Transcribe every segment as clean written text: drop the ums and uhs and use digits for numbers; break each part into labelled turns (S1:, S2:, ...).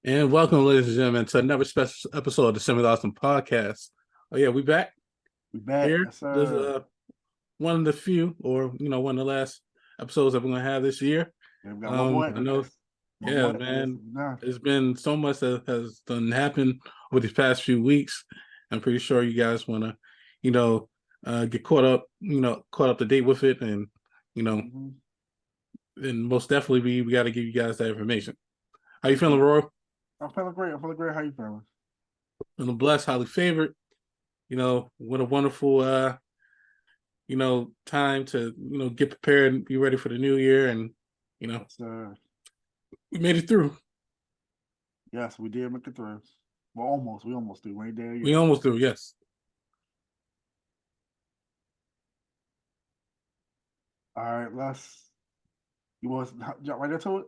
S1: And welcome, ladies and gentlemen, to another special episode of the Simplyawesome podcast. Oh yeah, we back
S2: We back,
S1: here.
S2: yes
S1: This is
S2: sir.
S1: one of the few, or one of the last episodes that we're gonna have this year.
S2: Yeah, we got one more
S1: I
S2: after
S1: know,
S2: this. One
S1: yeah,
S2: more after this.
S1: man.
S2: Nah.
S1: There's been so much that has done happened over these past few weeks. I'm pretty sure you guys wanna, you know, get caught up, caught up to date with it, and you know,
S2: Mm-hmm.
S1: and most definitely we got to give you guys that information. How you feeling,
S2: Yeah.
S1: Roy?
S2: I'm feeling great. I'm feeling great. How you feeling?
S1: I'm blessed, highly favored. What a wonderful time to, get prepared and be ready for the new year. And,
S2: Yes, sir.
S1: we made it through.
S2: Yes, we did make it through. Well, almost. We almost do. We ain't there
S1: We
S2: yet.
S1: almost through, yes.
S2: All right, you want to jump right into it?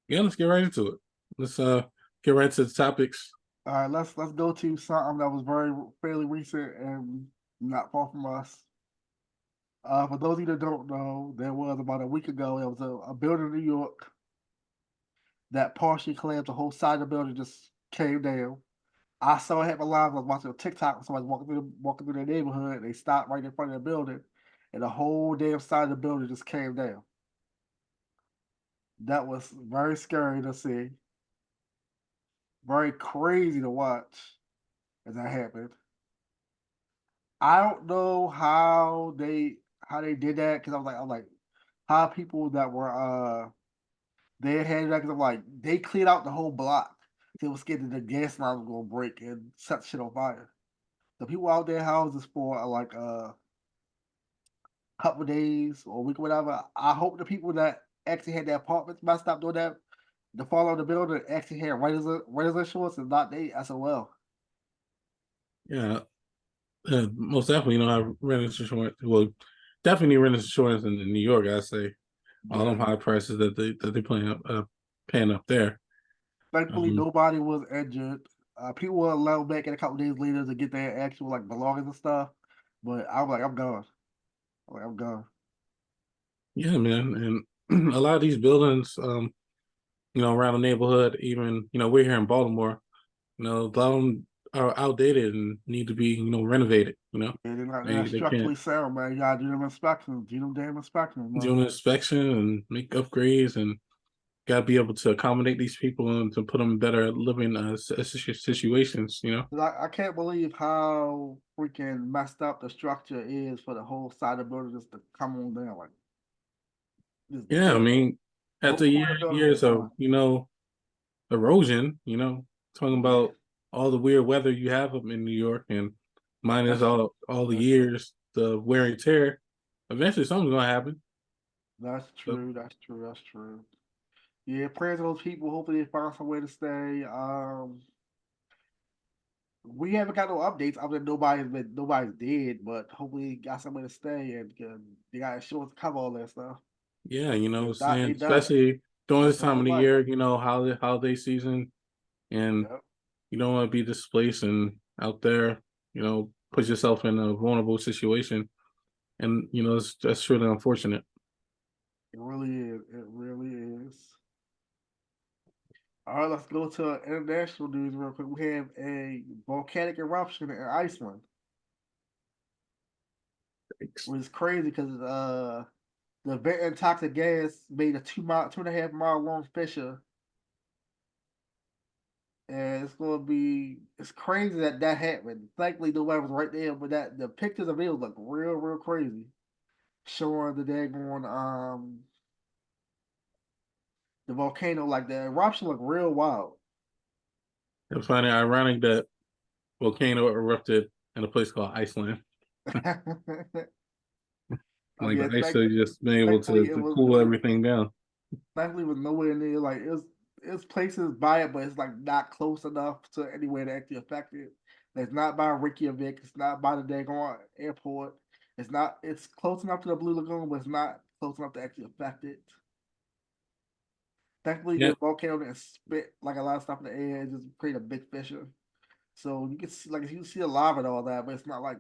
S1: Yeah, let's get right into it. Let's get right to the topics.
S2: All right, let's go to something that was fairly recent and not far from us. For those of you that don't know, there was about a week ago, there was a building in New York that partially collapsed. The whole side of the building just came down. I saw it happen live. I was watching a TikTok when somebody walking through their neighborhood. They stopped right in front of the building, and the whole damn side of the building just came down. That was very scary to see. Very crazy to watch as that happened. I don't know how they did that because I'm like how people that were they had that because I'm like they cleared out the whole block. They was scared that the gas line was gonna break and set shit on fire. The people out there houses for like couple days or a week or whatever. I hope the people that actually had their apartments messed up doing that, the fall of the building actually had renters insurance and not they SOL.
S1: Yeah, most definitely, I rented insurance. Well, definitely rented insurance in New York, I say. All them
S2: Yeah.
S1: high prices that they paying up there.
S2: Thankfully,
S1: Um,
S2: nobody was injured. People were allowed back in a couple days later to get their actual like belongings and stuff. But I'm like, I'm gone. I'm gone.
S1: yeah, man. And a lot of these buildings, around the neighborhood, even, we're here in Baltimore. A lot of them are outdated and need to be, renovated.
S2: Yeah, they're not
S1: They can't
S2: structurally sound, man. You gotta do them inspections, do them damn inspections, man.
S1: do an inspection and make upgrades and got to be able to accommodate these people and to put them in better living situations.
S2: 'Cause I can't believe how freaking messed up the structure is for the whole side of the building just to come on down. Like, just
S1: Yeah, I
S2: damn.
S1: mean,
S2: No
S1: after
S2: part of the building was
S1: years of
S2: gone.
S1: erosion, talking
S2: Yeah,
S1: about all the weird weather you have up in New York and minus
S2: that's
S1: all the
S2: that's
S1: years, the wear and tear. Eventually, something's gonna happen.
S2: that's
S1: But
S2: true. That's true. That's true. Yeah, prayers to those people. Hopefully, they find some way to stay. We haven't got no updates other than nobody's dead, but hopefully, got somewhere to stay and they got insurance to cover all that stuff.
S1: yeah,
S2: If not,
S1: saying
S2: they done.
S1: especially during
S2: That's
S1: this
S2: the
S1: time
S2: whole
S1: of the
S2: life.
S1: year, holiday season, and
S2: Yep.
S1: you don't want to be displaced and out there, put yourself in a vulnerable situation. And that's truly unfortunate.
S2: It really is. It really is. All right, let's go to international news real quick. We have a volcanic eruption in Iceland,
S1: Thanks.
S2: which is crazy because the very toxic gas made a 2.5 mile long fissure, and it's crazy that happened. Thankfully, nobody was right there, but that the pictures of it look real crazy, showing the daggone the volcano like the eruption looked real wild.
S1: I find it ironic that volcano erupted in a place called Iceland.
S2: I
S1: Like the
S2: mean,
S1: ice has just been able
S2: thankfully
S1: to cool everything down.
S2: it was nowhere near like it's places by it, but it's like not close enough to anywhere to actually affect it. It's not by Reykjavik. It's not by the Dagon airport. It's not. It's close enough to the Blue Lagoon, but it's not close enough to actually affect it. Thankfully,
S1: Yeah,
S2: the volcano didn't spit like a lot of stuff in the air. It just create a big fissure. So you can see like you can see the lava and all that, but it's not like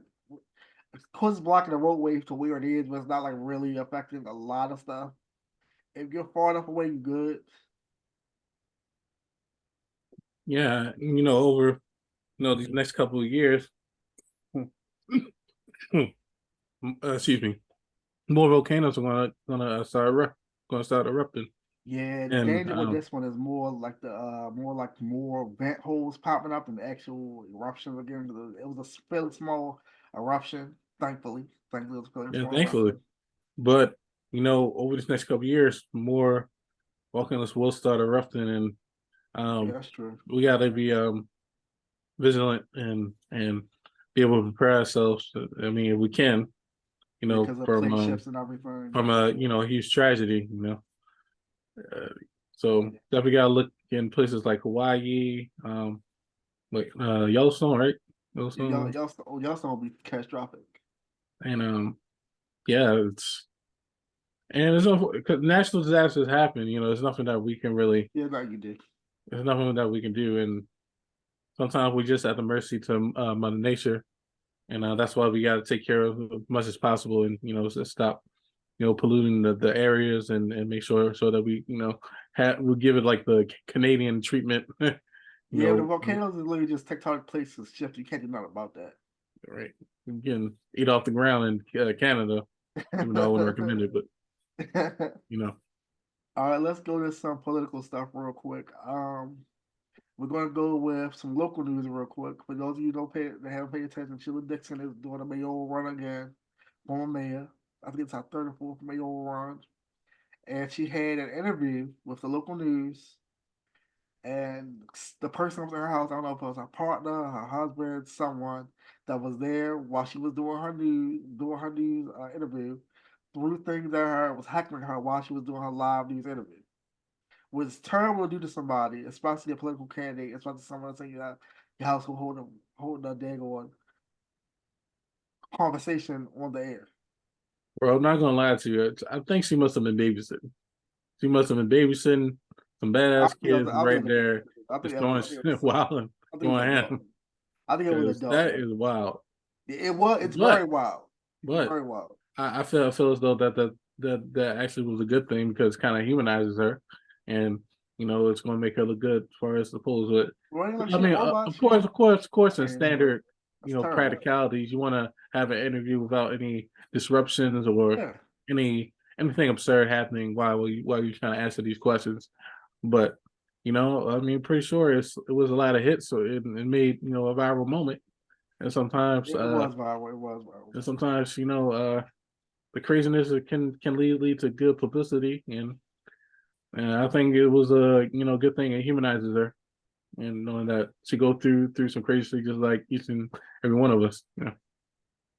S2: of course it's blocking the roadway to where it is, but it's not like really affecting a lot of stuff. If you're far enough away, you're good.
S1: Yeah, over these next couple of years, excuse me, more volcanoes are gonna start erupting,
S2: Yeah, the
S1: and
S2: danger with this one is more like the more vent holes popping up than the actual eruptions again. It was a fairly small eruption, thankfully. Thankfully, it was a fairly
S1: yeah,
S2: small
S1: thankfully,
S2: eruption.
S1: but over this next couple of years, more volcanoes will start erupting, and
S2: Yeah,
S1: um,
S2: that's true.
S1: we gotta be vigilant and be able to prepare ourselves. I mean, if we can,
S2: Because of
S1: from
S2: plate shifts and everything.
S1: a a huge tragedy, Uh, so definitely gotta look in places like Hawaii, like Yellowstone, right? Yellowstone,
S2: Y'all still will be catastrophic.
S1: and yeah, there's no, cause natural disasters happen. There's nothing that we can really,
S2: Yeah, like you did.
S1: there's nothing that we can do, and sometimes we just at the mercy to Mother Nature, and that's why we got to take care of as much as possible, and just stop polluting the areas, and make sure so that we we give it like the Canadian treatment.
S2: Yeah, the
S1: know,
S2: volcanoes is literally just tectonic plates shift. You can't do nothing about
S1: right? Again, eat off the ground in Canada, even though I wouldn't recommend it, but
S2: that.
S1: you know,
S2: All right, let's go to some political stuff real quick. We're gonna go with some local news real quick. For those of you who that haven't paid attention, Sheila Dixon is doing a mayoral run again, former mayor. I think it's our third or fourth mayoral run, and she had an interview with the local news. And the person was in her house, I don't know if it was her partner, her husband, someone that was there while she was doing her news interview, threw things at her, was heckling her while she was doing her live news interview. Was terrible to do to somebody, especially a political candidate, especially someone saying your household holding a daggone conversation on the air.
S1: bro, I'm not gonna lie to you. I think she must have been babysitting. She must have been babysitting some badass kids
S2: I think
S1: right
S2: it was
S1: there,
S2: I think
S1: just
S2: it was
S1: throwing
S2: I think it was
S1: wild and
S2: I think it was
S1: going
S2: adult.
S1: ham.
S2: I think it was
S1: Because
S2: adult.
S1: that is wild.
S2: It's
S1: But
S2: very wild. It's
S1: but
S2: very wild.
S1: I feel as though that actually was a good thing because it kind of humanizes her, and it's going to make her look good as far as the polls.
S2: Well, like
S1: I
S2: shit,
S1: mean,
S2: what about
S1: of
S2: she?
S1: course, of course, of course, in
S2: Man,
S1: standard
S2: that's terrible.
S1: practicalities, you want to have an interview without any disruptions or
S2: Yeah,
S1: anything absurd happening while you trying to answer these questions. But I mean, pretty sure it was a lot of hits, so it made a viral moment. And sometimes,
S2: it was viral. It was viral.
S1: the craziness can lead to good publicity, and I think it was a good thing. It humanizes her, and knowing that she go through some crazy just like each and every one of us.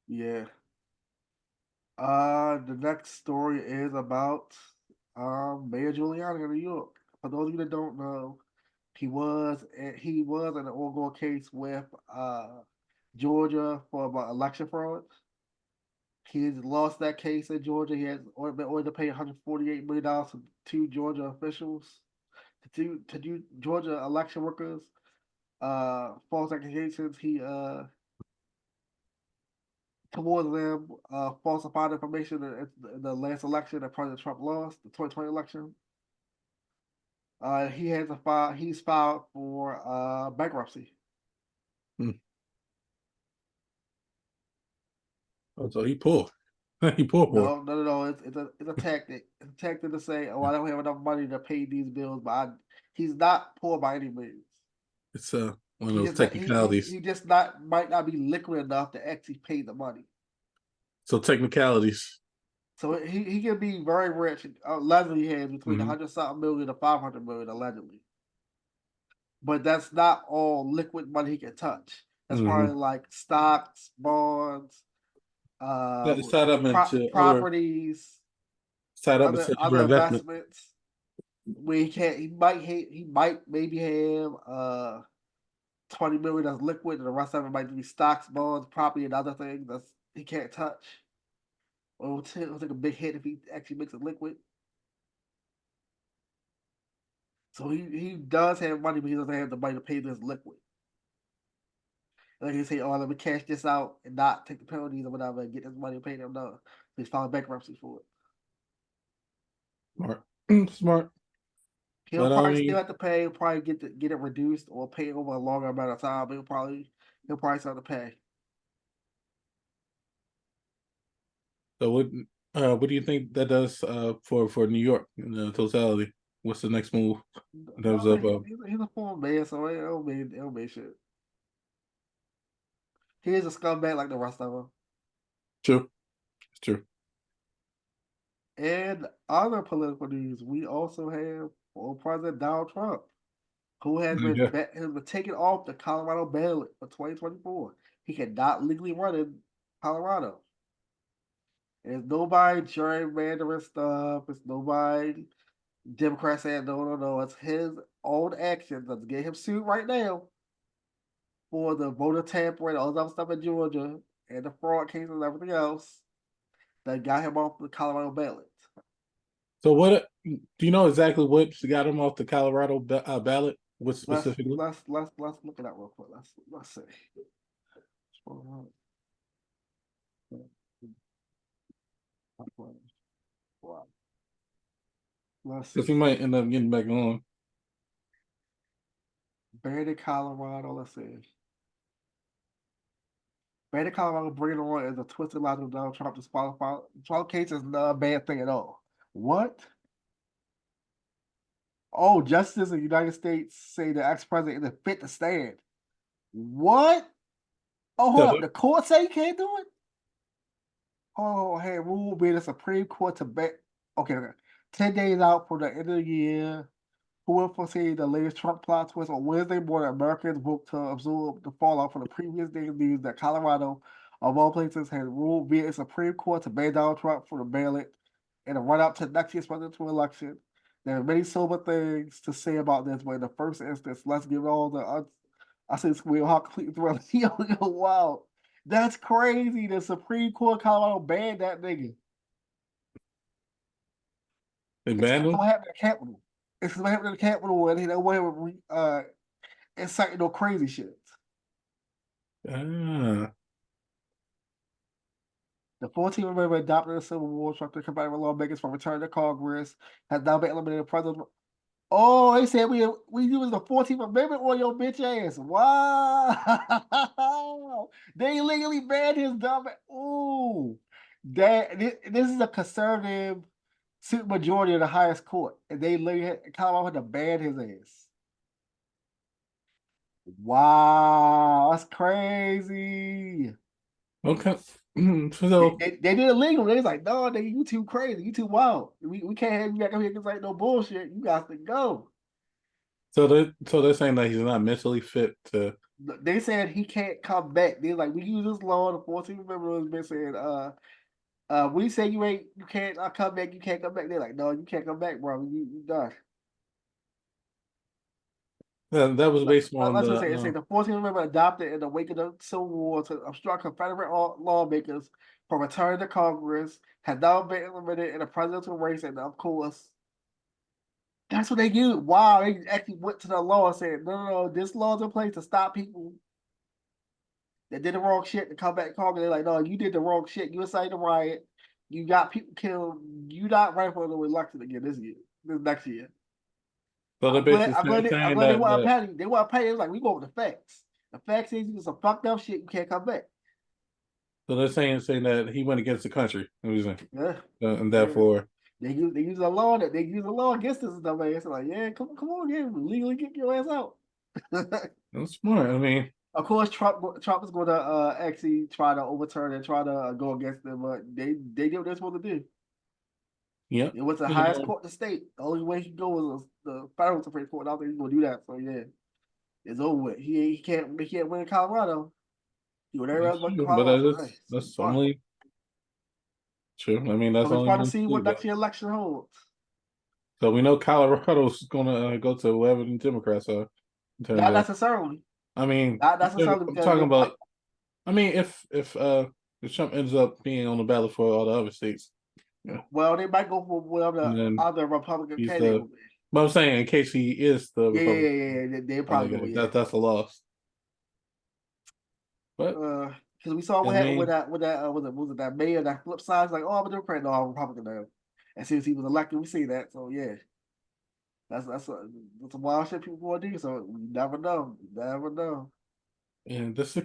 S2: Yeah. The next story is about Mayor Giuliani in New York. For those of you that don't know, he was in an ongoing case with Georgia for about election fraud. He has lost that case in Georgia. He has been ordered to pay $148 million to two Georgia officials, to do Georgia election workers. False accusations. He towards them falsified information in the last election that President Trump lost, the 2020 election. He has a file. He's filed for bankruptcy.
S1: Hmm. Oh, so he poor, he poor.
S2: No. It's a tactic. It's a tactic to say, "Oh, I don't have enough money to pay these bills," but he's not poor by any means.
S1: It's one of
S2: He
S1: those
S2: just not,
S1: technicalities.
S2: he just not might not be liquid enough to actually pay the money.
S1: So technicalities.
S2: So he can be very rich. Allegedly, he has between
S1: Hmm
S2: 100 something million to 500 million allegedly. But that's not all liquid money he can touch. That's
S1: hmm
S2: probably like stocks, bonds,
S1: It's tied up into
S2: properties, other
S1: investment.
S2: investments. Where he can't, he might maybe have 20 million that's liquid, and the rest of it might be stocks, bonds, property, and other things that's he can't touch. Or it'll take a big hit if he actually makes it liquid. So he does have money, but he doesn't have the money to pay this liquid. Like you say, oh, let me cash this out and not take the penalties or whatever and get this money and pay them. No, he's filing bankruptcy for it.
S1: Smart, smart.
S2: He'll
S1: But I
S2: probably still
S1: mean,
S2: have to pay. He'll probably get it reduced or pay over a longer amount of time. But he'll probably still have to pay.
S1: so what do you think that does for New York in the totality? What's the next move in terms of
S2: He's a former man, so it don't mean shit. He is a scumbag like the rest of them.
S1: true? It's true.
S2: And other political news, we also have former President Donald Trump, who
S1: Yeah.
S2: has been taken off the Colorado ballot for 2024. He cannot legally run in Colorado. There's nobody gerrymandering stuff. It's nobody Democrats saying no, no, no. It's his own actions that's getting him sued right now for the voter tampering, all that stuff in Georgia, and the fraud cases and everything else that got him off the Colorado ballot.
S1: So what do you know exactly what got him off the Colorado ballot? What
S2: Let's
S1: specifically?
S2: let's look it up real quick. Let's see. Let's
S1: Because
S2: see.
S1: he might end up getting back on.
S2: Banned Colorado. Let's see. Banned Colorado bringing on is a twisted logic of Donald Trump disqualify. Trump case is not a bad thing at all. What? Oh, justice in the United States say the ex-president isn't fit to stand. What? Oh,
S1: So
S2: hold up. The court say you can't do it? Oh, hey, rule be the Supreme Court to bet. Okay, okay. 10 days out for the end of the year. Who will foresee the latest Trump plot twist on Wednesday morning? Americans vote to absorb the fallout from the previous day's news that Colorado, of all places, has ruled via its Supreme Court to ban Donald Trump from the ballot in a run-up to next year's presidential election. There are many sober things to say about this, but in the first instance, let's give all the I say we'll have complete thrill. Wow, that's crazy. The Supreme Court of Colorado banned that nigga.
S1: they
S2: It's
S1: banned him?
S2: what happened in the Capitol. It's what happened in the Capitol, and they went inciting no crazy shit.
S1: Ah.
S2: The 14th Amendment adopted a Civil War structure combating lawmakers from return to Congress has now been eliminated. President. Oh, they said we used the 14th Amendment on your bitch ass. Wow, they illegally banned his dumb. Ooh, this is a conservative super majority of the highest court, and they literally Colorado had to ban his ass. Wow, that's crazy.
S1: Okay.
S2: They,
S1: So
S2: they, they did it legal. They was like, no, nigga, you too crazy. You too wild. We can't have you back up here because ain't no bullshit. You got to go.
S1: they're saying that he's not mentally fit to.
S2: They said he can't come back. They like, we use this law. The 14th Amendment has been saying, we say you can't come back. You can't come back. They're like, no, you can't come back, bro. You done.
S1: That was based on
S2: Let's
S1: the
S2: just say, it say the 14th Amendment adopted in the wake of the Civil War to obstruct Confederate lawmakers from returning to Congress has now been implemented in the presidential race, and of course, that's what they used. Wow, they actually went to the law and said, no, no, no, this law's in place to stop people that did the wrong shit to come back to Congress. They're like, no, you did the wrong shit. You incited a riot. You got people killed. You not running for the election again this next year.
S1: so they're basically
S2: I'm
S1: saying
S2: glad they
S1: that
S2: want to pay. They want to pay. It was like, we go with the facts. The facts is you do some fucked up shit, you can't come back.
S1: so they're saying that he went against the country.
S2: Yeah.
S1: And
S2: Yeah.
S1: therefore
S2: They use a law against us and stuff. Like, it's like, yeah, come on, yeah, legally get your ass out.
S1: that's smart. I mean,
S2: Of course, Trump is going to actually try to overturn and try to go against them, but they did what they're supposed to do.
S1: yeah.
S2: It was the highest court in the state. The only way he can go was the federal Supreme Court. I don't think he's going to do that. So yeah, it's over with. He can't win in Colorado. He would never
S1: That's
S2: else but
S1: true, but
S2: Colorado. So hey,
S1: that's
S2: fuck it.
S1: only true. I mean,
S2: So
S1: that's
S2: we
S1: only
S2: fun to
S1: one
S2: see what
S1: to go.
S2: next year election holds.
S1: So we know Colorado's gonna go to whoever the Democrats are in terms
S2: Not
S1: of.
S2: necessarily.
S1: I mean,
S2: Not necessarily
S1: I'm
S2: because
S1: talking about. I mean, if Trump ends up being on the ballot for all the other states, yeah,
S2: well, they might go for whatever
S1: and
S2: the
S1: then
S2: other Republican
S1: he's
S2: candidate
S1: the.
S2: will be.
S1: But I'm saying in case he is the
S2: Yeah, yeah,
S1: Republican
S2: yeah, yeah. They probably go,
S1: candidate,
S2: yeah.
S1: that's a loss. But
S2: Because we saw
S1: I
S2: what happened with
S1: mean,
S2: that was it that mayor that flip sides like, oh, I'm a Democrat, no, I'm a Republican now. As soon as he was elected, we see that. So yeah, that's a wild shit people want to do. So you never know. You never know.
S1: And this is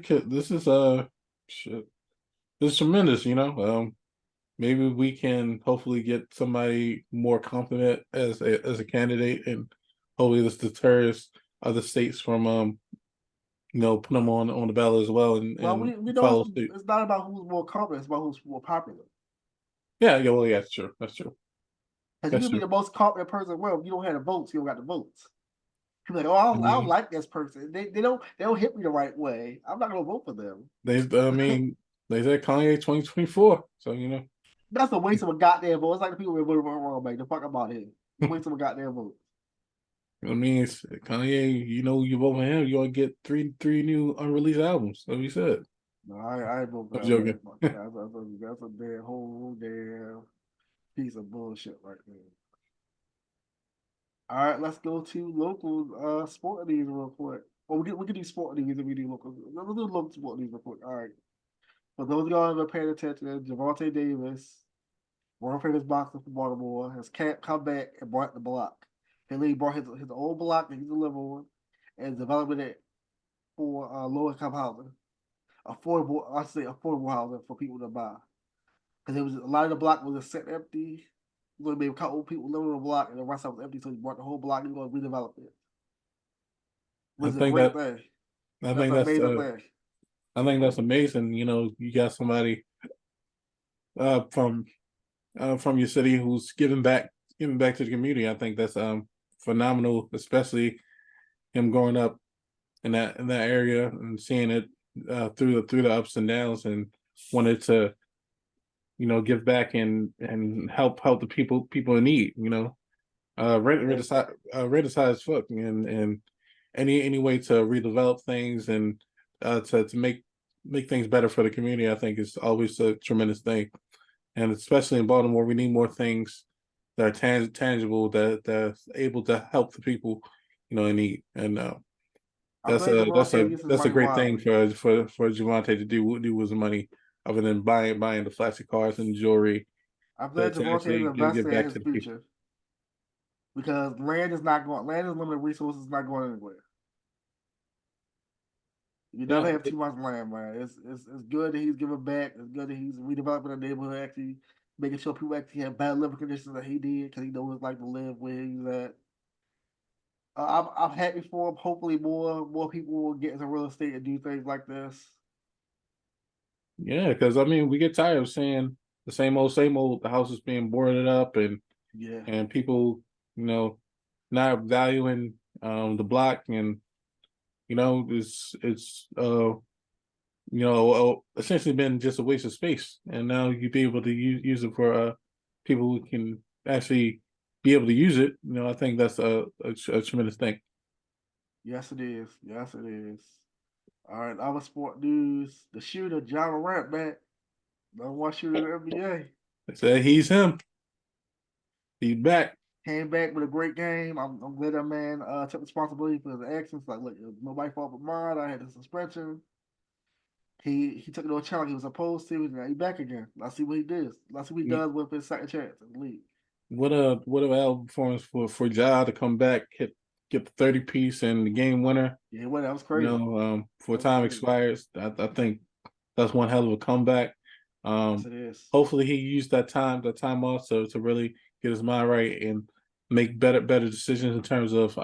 S1: shit. This is tremendous, you know. Maybe we can hopefully get somebody more confident as a candidate, and hopefully this deters other states from put them on the ballot as well,
S2: Well,
S1: and
S2: we know
S1: follow suit.
S2: it's not about who's more confident. It's about who's more popular.
S1: Yeah, yeah, well, yeah, that's true. That's true.
S2: Because you
S1: That's
S2: can be
S1: true.
S2: the most confident person in the world. If you don't have the votes, you don't got the votes. People like, oh,
S1: I
S2: I don't
S1: mean,
S2: like this person. They don't hit me the right way. I'm not gonna vote for them.
S1: I mean, they said Kanye 2024, so you know.
S2: That's a waste of a goddamn vote. It's like the people who voted wrong, man. The fuck about it. Waste of a goddamn vote.
S1: I mean, it's Kanye. You know, you vote for him, you're gonna get three new unreleased albums. Like we said.
S2: No, I ain't vote for
S1: I'm
S2: that man.
S1: joking.
S2: That's a damn whole damn piece of bullshit right there. All right, let's go to local sport news real quick. Well, we can do sport news if we do local. Let's do local sport news real quick. All right. For those of y'all that are paying attention, Javante Davis, world famous boxer from Baltimore, has come back and brought the block. He brought his old block that he delivered on and developing it for low income housing, affordable. I say affordable housing for people to buy because it was a lot of the block was just sitting empty. Maybe a couple people living on the block and the rest of it was empty, so he brought the whole block and he's going to redevelop it.
S1: I
S2: Was a
S1: think
S2: great
S1: that
S2: thing.
S1: I
S2: That's
S1: think
S2: an
S1: that's
S2: amazing thing.
S1: I think that's amazing. You know, you got somebody uh from from your city who's giving back to the community. I think that's phenomenal, especially him growing up in that area and seeing it through the ups and downs, and wanted to give back and help the people in need. You know,
S2: Yeah,
S1: red is high as fuck, and any way to redevelop things and to make things better for the community, I think is always a tremendous thing. And especially in Baltimore, we need more things that are tangible that's able to help the people, in need. And
S2: I'm glad Javante uses his
S1: that's a
S2: money
S1: great thing
S2: wisely.
S1: for Javante to do with his money, other than buying the flashy cars and jewelry,
S2: I'm glad
S1: to
S2: Javante is
S1: actually give
S2: investing in
S1: back
S2: his
S1: to the people.
S2: future because land is limited resources, not going anywhere. You
S1: Yeah,
S2: never have too much land, man. It's good that he's giving back. It's good that he's redeveloping the neighborhood, actually making sure people actually have better living conditions that he did because he knows what it's like to live where he's at. I'm happy for him. Hopefully, more people will get into real estate and do things like this.
S1: yeah, because I mean, we get tired of seeing the same old. The houses being boarded up,
S2: Yeah,
S1: and people, you know, not valuing the block, and it's essentially been just a waste of space, and now you'd be able to use it for people who can actually be able to use it. I think that's a tremendous thing.
S2: yes it is. Yes it is. All right, other sport news: the shooter John Morant back, number one shooter in the NBA.
S1: They said he's him. He's back.
S2: Came back with a great game. I'm glad that man took responsibility for his actions. Like, look, it was nobody's fault but mine. I had the suspension. He took no challenge he was supposed to, and now he's back again. Let's see what he does. Let's see what he does with his second chance in the league.
S1: What a album performance for Ja to come back, get the 30 piece and the game winner.
S2: Yeah, well, that was crazy.
S1: For
S2: That was
S1: time
S2: crazy.
S1: expires, I think that's one hell of a comeback.
S2: Yes, it is.
S1: Hopefully he used that time off to really get his mind right and make better decisions in terms of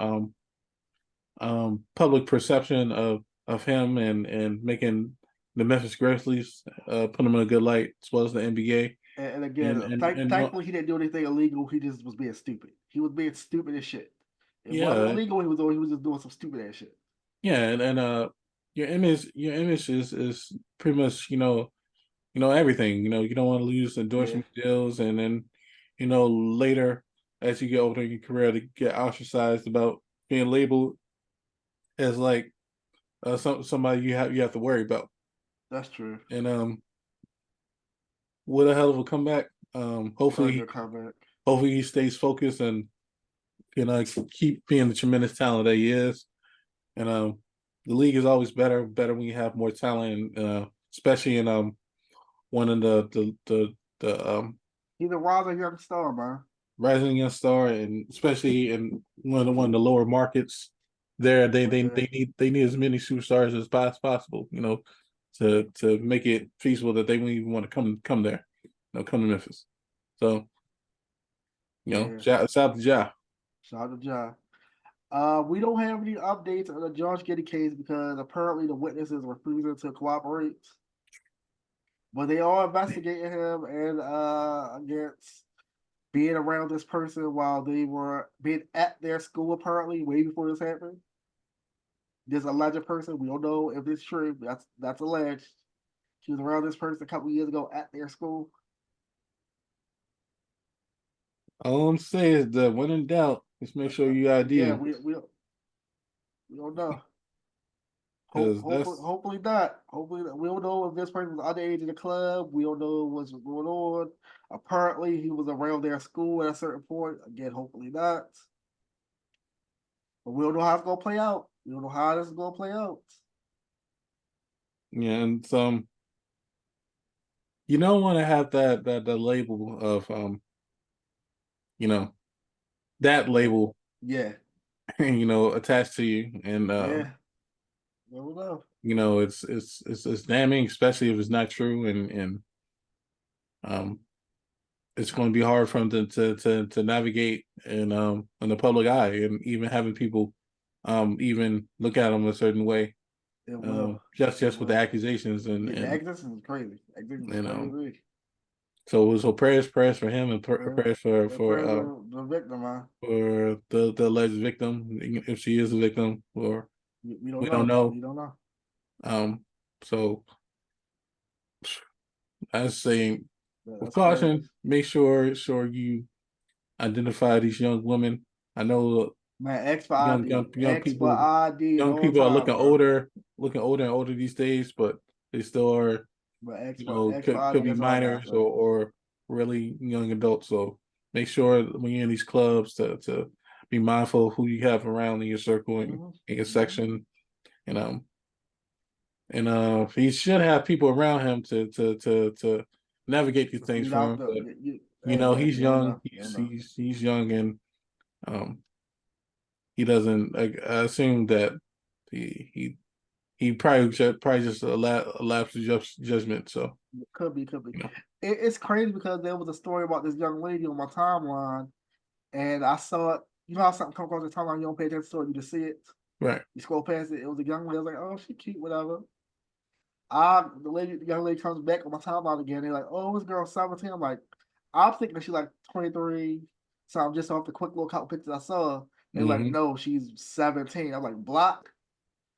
S1: public perception of him, and making the Memphis Grizzlies put him in a good light, as well as the NBA.
S2: And
S1: And
S2: again,
S1: and and
S2: thankfully he didn't do anything illegal. He just was being stupid. He was being stupid as shit. It wasn't
S1: yeah,
S2: illegal. He was just doing some stupid ass shit.
S1: yeah, and your image is pretty much everything. You don't want to lose
S2: Yeah,
S1: endorsement deals, and then later, as you get older in your career, to get ostracized about being labeled as like somebody you have to worry about.
S2: that's true.
S1: And what a hell of a comeback.
S2: Very good comeback.
S1: Hopefully he stays focused and keep being the tremendous talent that he is. And the league is always better when you have more talent, especially in one of the
S2: He's a rising young star, man.
S1: rising young star, and especially in one of the lower markets. There,
S2: Yeah,
S1: they need as many superstars as possible. To make it feasible that they won't even want to come there. Come to Memphis. So
S2: yeah.
S1: shout out to Ja.
S2: Shout out to John. We don't have any updates on the Josh Giddey case because apparently the witnesses refusing to cooperate. But they are investigating him and against being around this person while they were being at their school apparently way before this happened. This alleged person, we don't know if it's true. That's alleged. She was around this person a couple years ago at their school.
S1: All I'm saying is that when in doubt, just make sure you ID
S2: Yeah,
S1: him
S2: we don't know.
S1: because that's
S2: Hopefully not. Hopefully we don't know if this person was underage in the club. We don't know what's going on. Apparently, he was around their school at a certain point. Again, hopefully not. But we don't know how it's gonna play out. We don't know how this is gonna play out.
S1: yeah, and you don't want to have that the label of you know that label
S2: Yeah,
S1: attached to you, and
S2: yeah. We don't know.
S1: it's damning, especially if it's not true, and um it's going to be hard for them to navigate in the public eye, and even having people even look at them a certain way,
S2: It will. It
S1: just with the
S2: will.
S1: accusations,
S2: Yeah, the acquisition is crazy. Acquisition is
S1: you know
S2: crazy.
S1: so prayers for him, and
S2: Yeah.
S1: prayers
S2: The president, the victim, man.
S1: for the alleged victim, if she is a victim, or
S2: We don't
S1: we don't
S2: know.
S1: know.
S2: We don't know.
S1: So I was saying,
S2: Yeah,
S1: with
S2: that's crazy.
S1: caution, make sure you identify these young women. I know
S2: Man, X for ID. X for ID at
S1: young
S2: all
S1: people are
S2: time, bro.
S1: looking older and older these days, but they still are,
S2: But X for
S1: could
S2: ID,
S1: be
S2: that's all I got,
S1: minors,
S2: bro.
S1: or really young adults. So make sure when you're in these clubs to be mindful of who you have around in your circle and
S2: Mm-hmm.
S1: in your
S2: Mm-hmm.
S1: section, and he should have people around him to navigate these things
S2: Weed
S1: for
S2: out
S1: him. But
S2: hey man,
S1: he's
S2: you don't
S1: young.
S2: know. You don't know.
S1: He's young, and um, he doesn't. I assume that he probably just a lapse of judgment. So
S2: Could be, could be.
S1: you know,
S2: It's crazy because there was a story about this young lady on my timeline, and I saw it. You know how something comes across the timeline, you don't pay attention to it, you just see it.
S1: right.
S2: You scroll past it. It was a young lady. I was like, oh, she cute, whatever. The young lady comes back on my timeline again. They're like, oh, this girl's 17. I'm like, I'm thinking that she's like 23. So I'm just off the quick little couple pictures I saw. They're like,
S1: Hmm.
S2: no, she's 17. I'm like,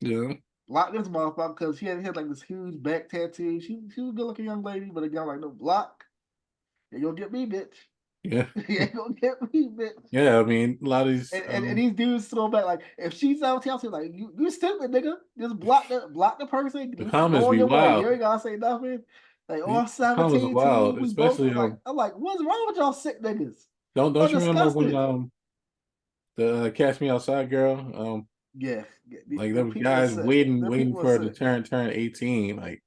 S1: Yeah,
S2: block this motherfucker because she had like this huge back tattoo. She was a good looking young lady, but again, like, no, block. You ain't gonna get me, bitch.
S1: yeah,
S2: You ain't gonna get me, bitch.
S1: yeah. I mean, a lot of these.
S2: And these dudes throw back like if she's 17, I'll say like you stupid nigga. Just block the person,
S1: The
S2: go
S1: comments
S2: on
S1: be
S2: your way. You
S1: wild.
S2: ain't gotta say nothing. Like, oh,
S1: The
S2: I'm
S1: comments are
S2: 17 too.
S1: wild,
S2: We both
S1: especially
S2: I'm like, what's wrong with y'all sick niggas? Y'all
S1: don't you remember when
S2: disgusted.
S1: the Catch Me Outside girl,
S2: Yeah,
S1: like there
S2: the
S1: was
S2: people are
S1: guys
S2: sick. The
S1: waiting
S2: people are
S1: for her to
S2: sick.
S1: turn 18, like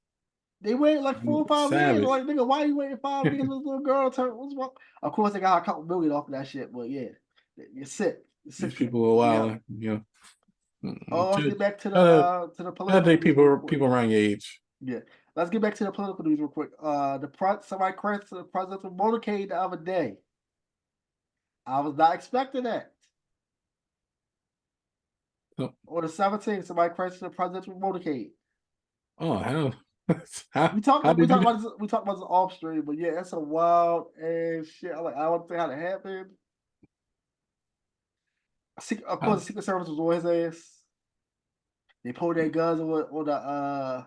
S2: They waited like 4 or 5 years.
S1: savage.
S2: Like, nigga, why you waiting 5 years for this little girl to turn? What's wrong? Of course, they got a couple million off of that shit, but yeah, you're sick. You're
S1: These
S2: sick.
S1: people are
S2: Yeah.
S1: wild,
S2: Oh, let's
S1: Should
S2: get back to the political
S1: date
S2: news real
S1: people
S2: quick.
S1: people around your age.
S2: Yeah, let's get back to the political news real quick. Somebody crashed the presidential motorcade the other day. I was not expecting that.
S1: Oh,
S2: On the 17th, somebody crashed the presidential motorcade.
S1: oh hell,
S2: We talked
S1: how
S2: about we
S1: did
S2: talked
S1: you?
S2: about this, we talked about this off stream, but yeah, that's a wild ass shit. I don't think how that happened. Of course,
S1: How,
S2: the Secret Service was on his ass. They pulled their guns on the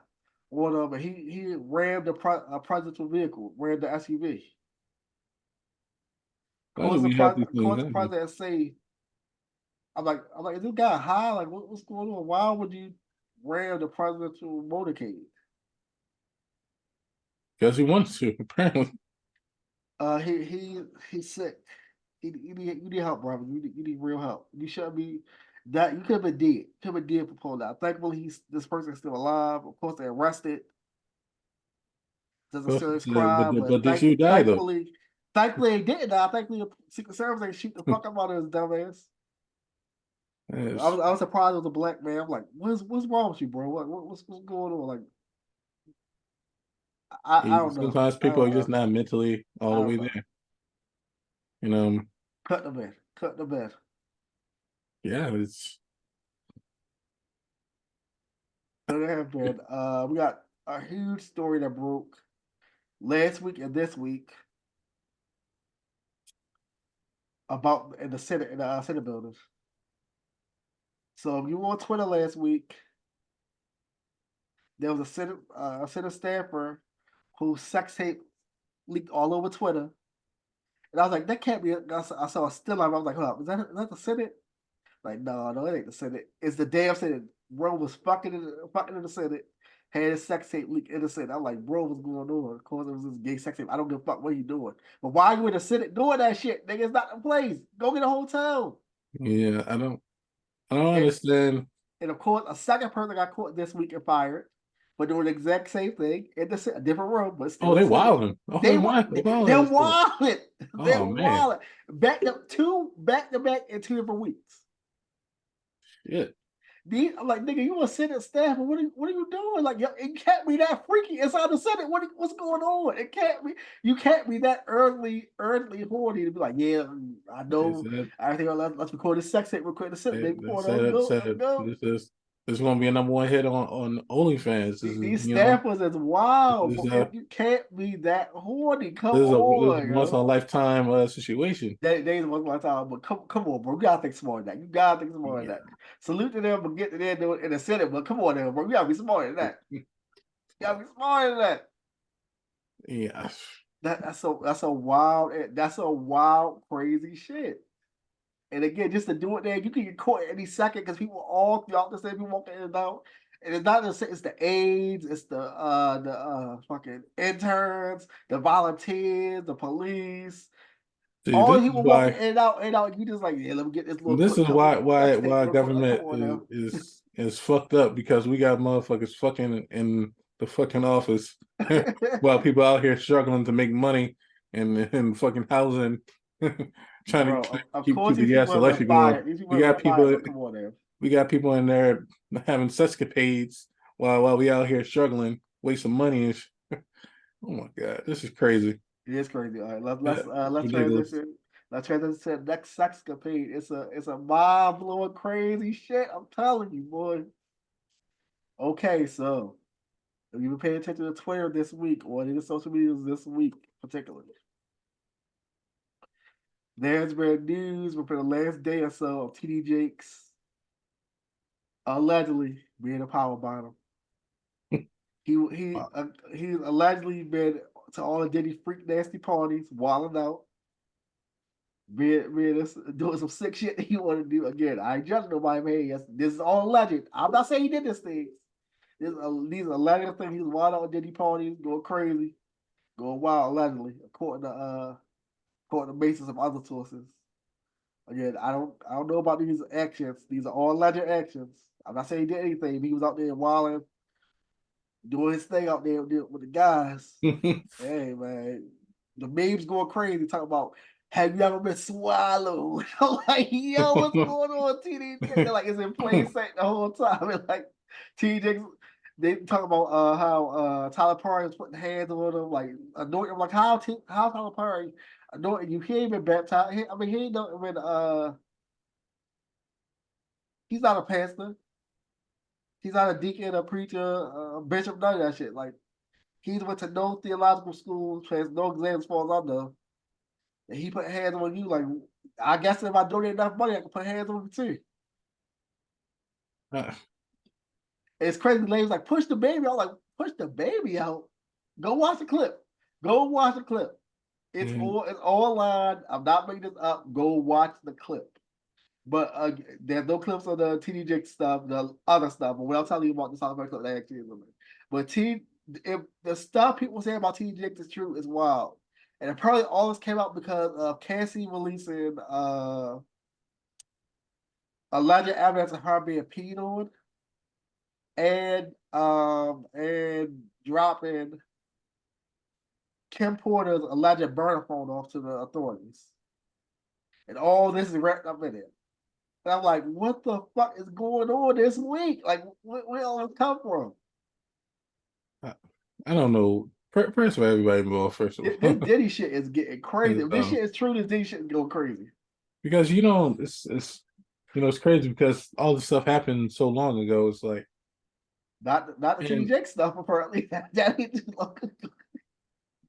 S2: but he rammed the presidential vehicle, rammed the SUV.
S1: why do we have these
S2: Of
S1: things
S2: course, the
S1: happen?
S2: president say, I'm like, is this guy high? Like, what's going on? Why would you ram the presidential motorcade?
S1: Because he wants to, apparently.
S2: He's sick. You need help, brother. You need real help. You should be that. You could have been dead. Could have been dead for pulling out. Thankfully, this person is still alive. Of course, they arrested. Does a serious crime, but
S1: But did you die though?
S2: Thankfully, they didn't. I think the Secret Service ain't shoot the fuck up out of his dumbass.
S1: Yes.
S2: I was surprised it was a black man. I'm like, what's wrong with you, bro? What's going on? Like, I don't know.
S1: Sometimes
S2: I
S1: people
S2: don't
S1: are just
S2: know.
S1: not mentally all
S2: I
S1: the
S2: don't
S1: way
S2: know.
S1: there. You know,
S2: Cut the bed. Cut the bed.
S1: yeah, it's
S2: So there have been. We got a huge story that broke last week and this week about in the Senate in the Senate building. So if you were on Twitter last week, there was a Senate staffer whose sex tape leaked all over Twitter. And I was like, that can't be. I saw a still life. I was like, hold up, is that the Senate? Like, no, it ain't the Senate. It's the damn Senate. Bro was fucking in the Senate. Had his sex tape leak in the Senate. I'm like, bro, what's going on? Of course, it was this gay sex tape. I don't give a fuck what you doing. But why are you in the Senate doing that shit? Nigga, it's not the place. Go get a hotel.
S1: yeah. I don't
S2: And,
S1: understand.
S2: and of course, a second person got caught this week and fired for doing the exact same thing in a different room, but
S1: Oh,
S2: still
S1: they
S2: the Senate.
S1: wilding. Oh,
S2: They were
S1: they
S2: they're
S1: wilding.
S2: wild. They're
S1: Oh man,
S2: wild. Back to back in 2 different weeks.
S1: shit.
S2: I'm like, nigga, you a Senate staff, but what are you doing? Like, it can't be that freaky inside the Senate. What's going on? It can't be. You can't be that early horny to be like, yeah, I
S1: They
S2: know
S1: said
S2: everything. Let's record this sex tape real quick in the Senate. Baby, come
S1: they
S2: on, let's
S1: said
S2: go, let's go.
S1: this is going to be a #1 hit on OnlyFans. This is
S2: These staffers is wild,
S1: this
S2: bro.
S1: is
S2: You can't be that horny. Come
S1: this is a
S2: on,
S1: once in a
S2: yo.
S1: lifetime situation.
S2: They was my time, but come on, bro. You gotta think smarter than that. You gotta think smarter than
S1: Yeah,
S2: that. Salute to them for getting there doing in the Senate, but come on, there, bro. You gotta be smarter than that. You gotta be smarter than that.
S1: yeah.
S2: That's a wild, crazy shit. And again, just to do it there, you can get caught any second because people all throughout the state be walking in and out. And it's not just it's the aides, it's the fucking interns, the volunteers, the police.
S1: See,
S2: All the people walking in and out. You just like, yeah, let me get this little
S1: this
S2: quick
S1: is
S2: couple sex tape
S1: why
S2: real quick. Like, come
S1: government
S2: on now.
S1: is fucked up because we got motherfuckers fucking in the fucking office while people out here struggling to make money and fucking housing, trying to
S2: Bro, of
S1: keep
S2: course
S1: the
S2: these
S1: gas
S2: people have been
S1: electric going.
S2: fired. These people
S1: We
S2: have
S1: got
S2: been fired,
S1: people
S2: but come on now.
S1: we got people in there having sexcapades while we out here struggling, wasting money and oh my god, this is crazy.
S2: It is crazy. All right,
S1: It's
S2: let's
S1: ridiculous.
S2: transition. Let's transition to the next sexcapade. It's a mind blowing crazy shit. I'm telling you, boy. Okay, so if you've been paying attention to Twitter this week or any social medias this week, particularly, there's been news within the last day or so of TD Jakes allegedly being a power bottom. He's allegedly been to all the Diddy freak nasty parties, wilding out. Doing some sick shit that he want to do again. I ain't judging nobody, man. Yes, this is all alleged. I'm not saying he did this thing. These alleged things. He's wild out Diddy parties, going crazy, going wild allegedly, according to basis of other sources. Again, I don't know about these actions. These are all alleged actions. I'm not saying he did anything. He was out there wilding, doing his thing out there with the guys. Hey man, the memes going crazy. Talking about have you ever been swallowed? I'm like, yo, what's going on, TDJ? They're like, it's in plain sight the whole time. And like, TJ, they talk about how Tyler Perry was putting hands on him, like anointing him. Like how Tyler Perry anointing you? He ain't been baptized. He ain't been. He's not a pastor. He's not a deacon, a preacher, a bishop. None of that shit. Like he's went to no theological school, has no exams as far as I know. And he put hands on you, like I guess if I donate enough money, I can put hands on you too. It's crazy. Ladies like push the baby out. Like push the baby out. Go watch the clip. Go watch the clip. It's all online. I'm not making this up. Go watch the clip. But there's no clips of the TDJ stuff, the other stuff. But what I'm telling you about the South Africa clip, that actually is on there. But if the stuff people say about TDJ is true, is wild. And apparently all this came out because of Cassie releasing alleged evidence of her being peed on and dropping Kim Porter's alleged burner phone off to the authorities, and all this is wrapped up in it. And I'm like, what the fuck is going on this week? Like, where all this come from?
S1: I, I don't know. Prayers for everybody involved, first of
S2: This
S1: all.
S2: Diddy shit is getting crazy.
S1: And,
S2: If this shit is true, this Diddy shit is going crazy.
S1: because it's it's crazy because all this stuff happened so long ago. It's like,
S2: Not the TD
S1: and
S2: Jakes stuff, apparently.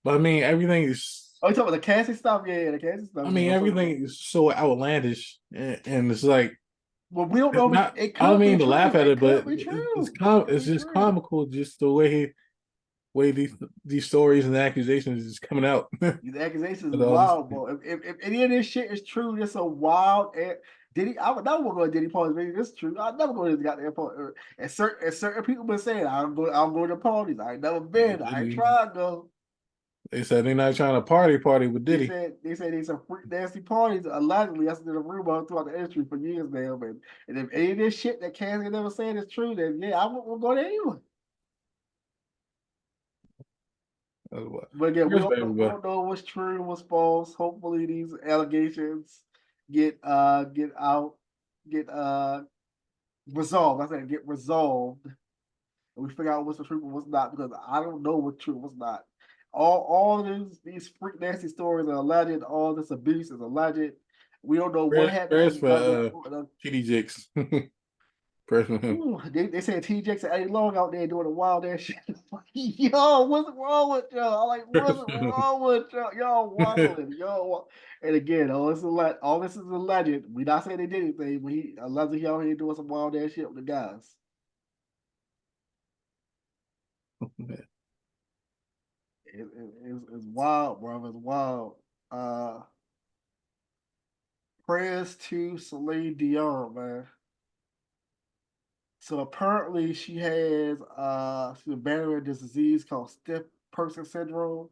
S1: but I mean everything is.
S2: Oh, you talking about the Cassie stuff? Yeah, the Cassie stuff.
S1: I
S2: Yeah,
S1: mean
S2: I'm talking about.
S1: everything is so outlandish, and it's like
S2: Well, we don't know if
S1: not.
S2: it
S1: I don't
S2: could be
S1: mean to laugh
S2: true.
S1: at
S2: It
S1: it,
S2: could
S1: but
S2: be
S1: it's
S2: true. It could
S1: it's
S2: be
S1: just
S2: true.
S1: comical, just the way these stories and accusations is coming out.
S2: These accusations is
S1: All this,
S2: wild, bro. If any of this shit is true, it's a wild. Diddy, I would never go to Diddy parties. Maybe this is true. I'd never go to this goddamn party. And certain people been saying, I'm going to parties. I ain't never been. I ain't tried though.
S1: they said they're not trying to party with
S2: They
S1: Diddy.
S2: said they said these some freak nasty parties. Allegedly, that's been a rumor throughout the industry for years now. And if any of this shit that Cassie never said is true, then yeah, I won't go there anyway. But again,
S1: Prayers for
S2: we
S1: everybody.
S2: don't know what's true and what's false. Hopefully, these allegations get out, get resolved. I said get resolved, and we figure out what's the truth and what's not, because I don't know what's true and what's not. All these freak nasty stories are alleged. All this abuse is alleged. We don't know what happened
S1: Prayers
S2: in
S1: for
S2: the
S1: TD Jakes. Prayers for him.
S2: ooh, they said TJX and Eddie Long out there doing a wild ass shit. Yo, what's wrong with y'all? I'm like, what's wrong with y'all? Y'all wilding, y'all. And again, all this is alleged. We not saying they did anything, but he allegedly out here doing some wild ass shit with the guys. It's wild, bro. It's wild. Uh, Prayers to Celine Dion, man. So apparently she's battling this disease called stiff person syndrome.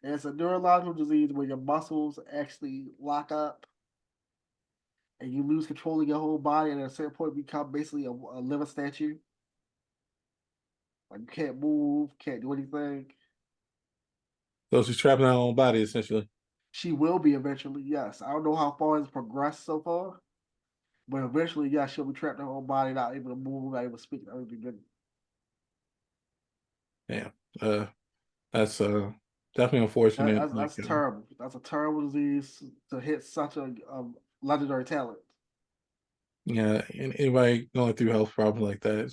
S2: And it's a neurological disease where your muscles actually lock up and you lose control of your whole body, and at a certain point become basically a living statue. Like you can't move, can't do anything.
S1: So she's trapping her own body essentially.
S2: She will be eventually, yes. I don't know how far it's progressed so far, but eventually, yes, she'll be trapped in her own body, not able to move, not able to speak, everything.
S1: Yeah. That's definitely unfortunate.
S2: That's terrible. That's a terrible disease to hit such a legendary talent.
S1: Yeah, and anybody going through health problems like that,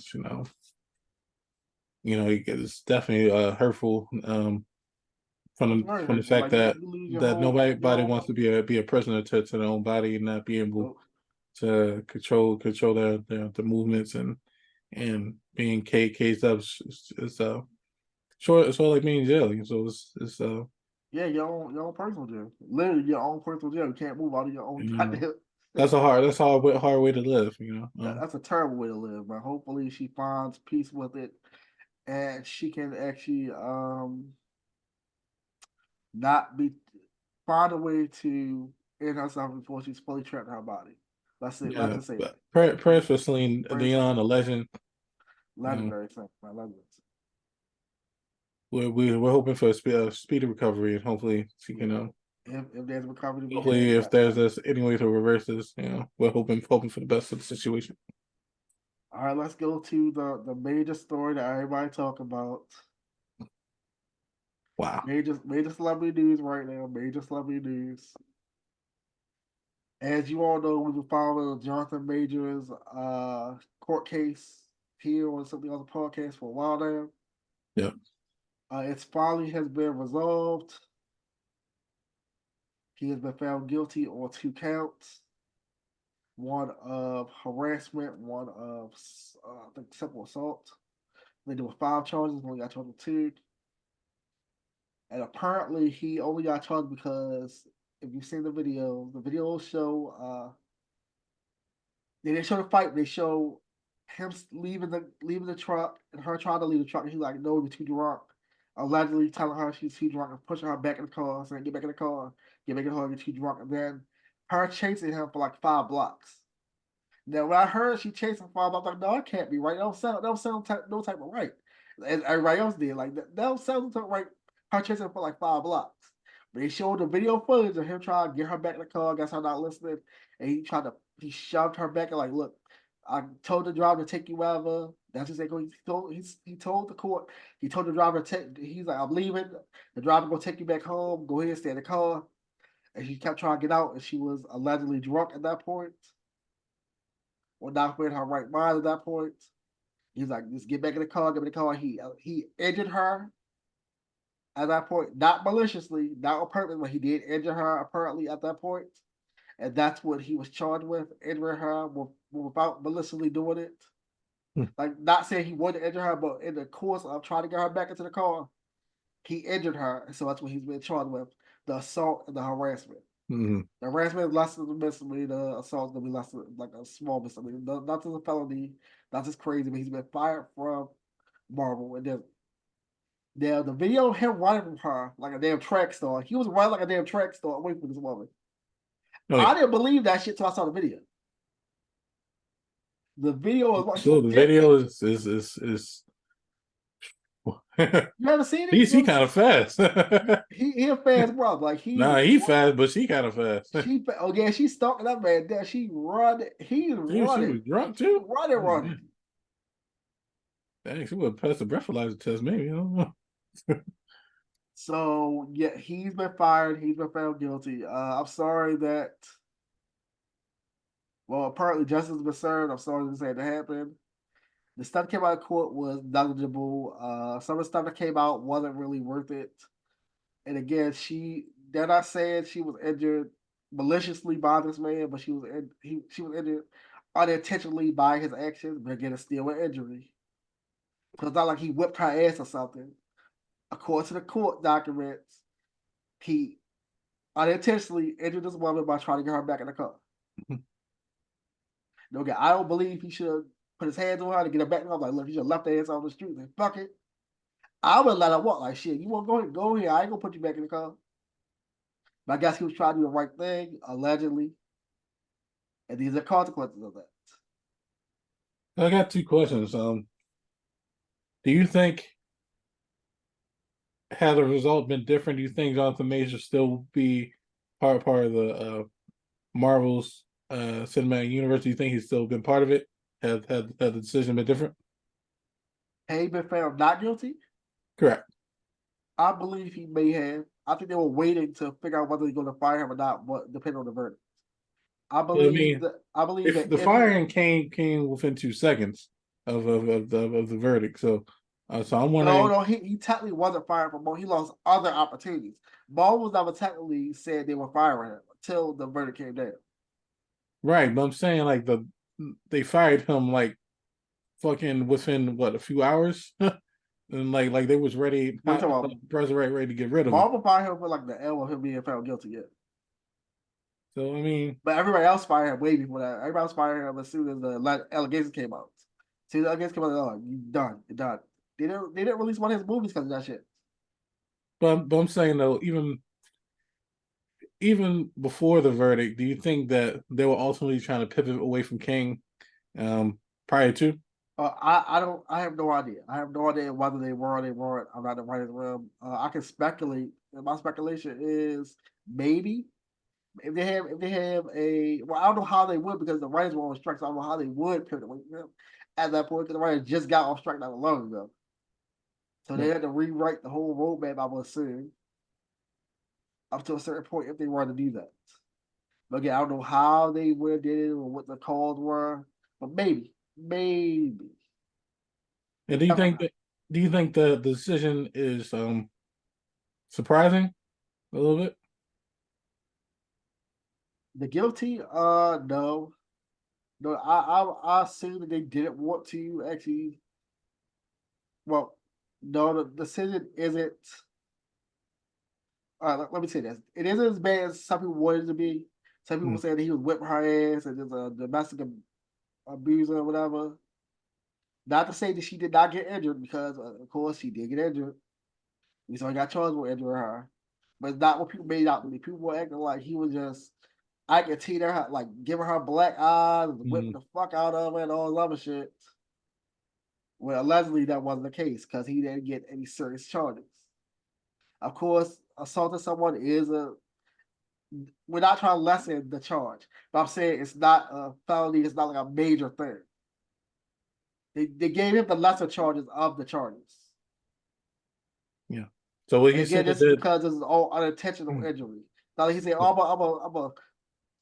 S1: it's definitely hurtful.
S2: It's very
S1: From the
S2: hurtful.
S1: fact
S2: Like
S1: that
S2: you lose
S1: nobody
S2: your
S1: wants to be a prisoner to their own body and not be able
S2: whole
S1: to control the movements and being caged up. It's short. It's all like being in jail. So it's
S2: yeah, your own personal jail. Literally your own personal jail. You can't move out of your own
S1: you know
S2: goddamn.
S1: that's a hard way to live.
S2: That's a terrible way to live, but hopefully she finds peace with it and she can actually not be find a way to end herself before she's fully trapped in her body. Let's say let's
S1: Yeah,
S2: just say
S1: but
S2: that.
S1: prayers for Celine
S2: Praise for
S1: Dion, a
S2: Celine Dion.
S1: legend.
S2: Legendary thing, my legend.
S1: We're hoping for a speedy recovery, and hopefully she can.
S2: If there's recovery to be had,
S1: Hopefully, if
S2: yes.
S1: there's any way to reverse this, we're hoping for the best of the situation.
S2: All right, let's go to the major story that everybody talk about.
S1: Wow.
S2: Major celebrity news right now. Major celebrity news. As you all know, we've been following Jonathan Majors court case here on something on the podcast for a while now.
S1: Yeah.
S2: It's finally has been resolved. He has been found guilty on 2 counts. One of harassment, one of I think simple assault. They do 5 charges, only got charged with 2. And apparently he only got charged because if you've seen the videos show they didn't show the fight, they show him leaving the truck and her trying to leave the truck, and he's like, no, you're too drunk. Allegedly telling her she's too drunk and pushing her back in the car, saying, get back in the car, get back in the car, you're too drunk. And then her chasing him for like 5 blocks. Now, when I heard she chased him 5 blocks, I'm like, no, that can't be right. That don't sound no type of right. And everybody else did. Like, that don't sound right her chasing for like 5 blocks. But they showed the video footage of him trying to get her back in the car, guess her not listening, and he shoved her back and like, look, I told the driver to take you wherever. That's just like he told the court, he told the driver to take, he's like, I'm leaving. The driver gonna take you back home. Go ahead, stay in the car. And she kept trying to get out, and she was allegedly drunk at that point, or not in her right mind at that point. He's like, just get back in the car, get in the car. He injured her at that point, not maliciously, not on purpose, but he did injure her apparently at that point, and that's what he was charged with, injuring her without maliciously doing it. Like, not saying he wanted to injure her, but in the course of trying to get her back into the car, he injured her, and so that's what he's been charged with: the assault and the harassment.
S1: Mm-hmm.
S2: The harassment is less than a misdemeanor. The assault is gonna be less than like a small misdemeanor. Not just a felony, not just crazy, but he's been fired from Marvel, and then the video of him running from her like a damn track star. He was running like a damn track star away from this woman.
S1: Oh
S2: I
S1: yeah.
S2: didn't believe that shit till I saw the video. The video is what
S1: So the video is
S2: you haven't seen it?
S1: he kind of fast.
S2: He a fast brother. Like
S1: Nah, he fast, but she kind of fast.
S2: oh yeah, she's stalking that man there. She running, he's
S1: She
S2: running.
S1: was drunk
S2: He
S1: too.
S2: running.
S1: Dang, she would pass the breathalyzer test, maybe. I don't know.
S2: So yeah, he's been fired. He's been found guilty. I'm sorry that. Well, apparently justice has been served. I'm sorry this had to happen. The stuff that came out of court was negligible. Some of the stuff that came out wasn't really worth it. And again, they're not saying she was injured maliciously by this man, but she was injured unintentionally by his actions. But again, it's still an injury. Because it's not like he whipped her ass or something. According to the court documents, he unintentionally injured this woman by trying to get her back in the car. Okay, I don't believe he should put his hands on her to get her back. I'm like, look, you should have left her ass on the street and fuck it. I would let her walk like shit. You want to go here? I ain't gonna put you back in the car. But I guess he was trying to do the right thing, allegedly. And these are consequences of that.
S1: I got two questions. Do you think had the result been different, do you think Jonathan Major still be part of the Marvel's cinematic universe? Do you think he's still been part of it? Had the decision been different?
S2: Had he been found not guilty?
S1: Correct.
S2: I believe he may have. I think they were waiting to figure out whether they're going to fire him or not, depending on the verdict. I
S1: But I
S2: believe
S1: mean,
S2: that. I believe
S1: if
S2: that
S1: the
S2: if he,
S1: firing came within 2 seconds of the verdict, so I'm wondering.
S2: no, he technically wasn't fired from Mo. He lost other opportunities. Mo was never technically said they were firing him until the verdict came down.
S1: Right, but I'm saying like they fired him like fucking within what, a few hours, and like they was ready,
S2: What you talking about?
S1: president ready to get rid of him.
S2: Marvel fired him for like the L of him being found guilty yet.
S1: So I mean,
S2: But everybody else fired him way before that. Everybody else fired him as soon as the allegations came out. As soon as the allegations came out, oh, you done, you're done. They didn't release one of his movies because of that shit.
S1: but I'm saying though, even before the verdict, do you think that they were ultimately trying to pivot away from King, prior to?
S2: I have no idea. I have no idea whether they were or they weren't. I'm not in the writer's room. I can speculate. And my speculation is maybe if they have a well, I don't know how they would because the writers were on strike. So I don't know how they would pivot away from him at that point because the writers just got off strike not long ago. So they had to rewrite the whole roadmap, I would assume, up to a certain point if they were to do that. But again, I don't know how they would have did it or what the calls were, but maybe.
S1: And do you think the decision is surprising a little bit?
S2: The guilty, no. No, I assume that they didn't want to actually. Well, no, the decision isn't. Let me say this: it isn't as bad as some people wanted it to be. Some people saying that he was whipping her ass and there's a domestic abuser or whatever. Not to say that she did not get injured because, of course, she did get injured. We saw he got charged with injuring her, but it's not what people made out to be. People were acting like he was just. I could see her like giving her black eyes, whipping the fuck out of her, and all this other shit. Well, allegedly that wasn't the case because he didn't get any serious charges. Of course, assaulting someone is a. We're not trying to lessen the charge, but I'm saying it's not a felony. It's not like a major thing. They gave him the lesser charges of the charges.
S1: Yeah. So what
S2: And
S1: he
S2: again,
S1: said
S2: this is
S1: that
S2: because this is all unintentional injury. Now like he said, oh, I'm a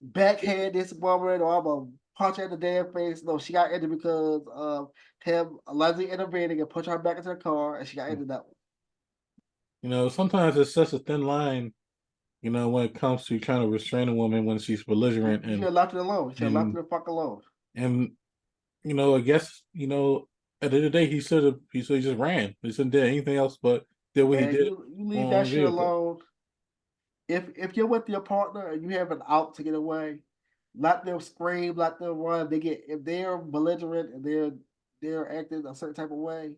S2: backhand this woman, or I'm a punch her in the damn face. No, she got injured because of him allegedly intervening and pushing her back into the car, and she got injured that way.
S1: sometimes it's such a thin line, when it comes to trying to restrain a woman when she's belligerent
S2: You should have left it alone. You should have left it
S1: and
S2: the fuck alone.
S1: and I guess, at the end of the day he should have just ran. He shouldn't did anything else but did what he
S2: Man,
S1: did
S2: you leave that
S1: on
S2: shit
S1: vehicle.
S2: alone. If you're with your partner and you have an out to get away, let them scream, let them run. If they're belligerent and they're acting a certain type of way,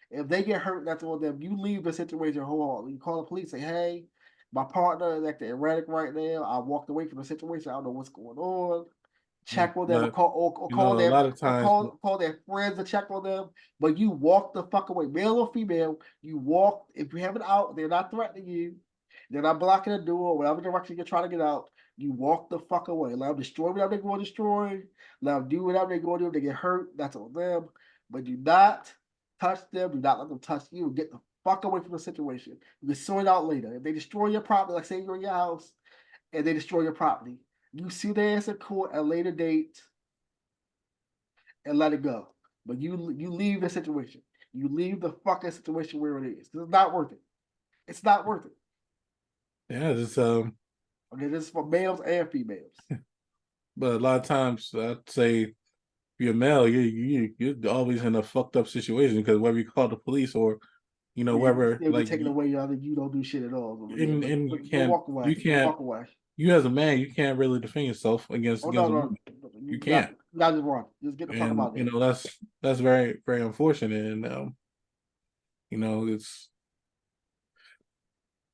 S2: if they get hurt, that's on them. You leave the situation wholeheartedly. You call the police, say, hey, my partner is acting erratic right now. I walked away from the situation. I don't know what's going on.
S1: Yeah.
S2: Check on them,
S1: But
S2: or
S1: a lot of times
S2: call their friends to check on them. But you walk the fuck away, male or female. You walk. If you have it out, they're not threatening you. They're not blocking the door, whatever direction you're trying to get out. You walk the fuck away. Let them destroy whatever they're going to destroy. Let them do whatever they're going to do. If they get hurt, that's on them. But do not touch them. Do not let them touch you. Get the fuck away from the situation. You can sort it out later. If they destroy your property, like say you're in your house and they destroy your property, you see their ass in court at a later date and let it go. But you leave the situation. You leave the fucking situation where it is. It's not worth it. It's not worth it.
S1: yeah, it's
S2: Okay, this is for males and females.
S1: but a lot of times I'd say if you're male, you're always in a fucked up situation because whether you call the police or
S2: Yeah, you can
S1: whether
S2: still get
S1: like
S2: taken away. You don't do shit at all. But yeah,
S1: and you
S2: but
S1: can't
S2: walk away.
S1: you
S2: But
S1: can't
S2: walk away.
S1: you as a man you can't really defend yourself against
S2: Oh
S1: against
S2: no,
S1: a
S2: no,
S1: woman.
S2: you
S1: You
S2: got
S1: can't.
S2: you got just run. Just get the fuck
S1: And
S2: out there.
S1: that's very very unfortunate. And it's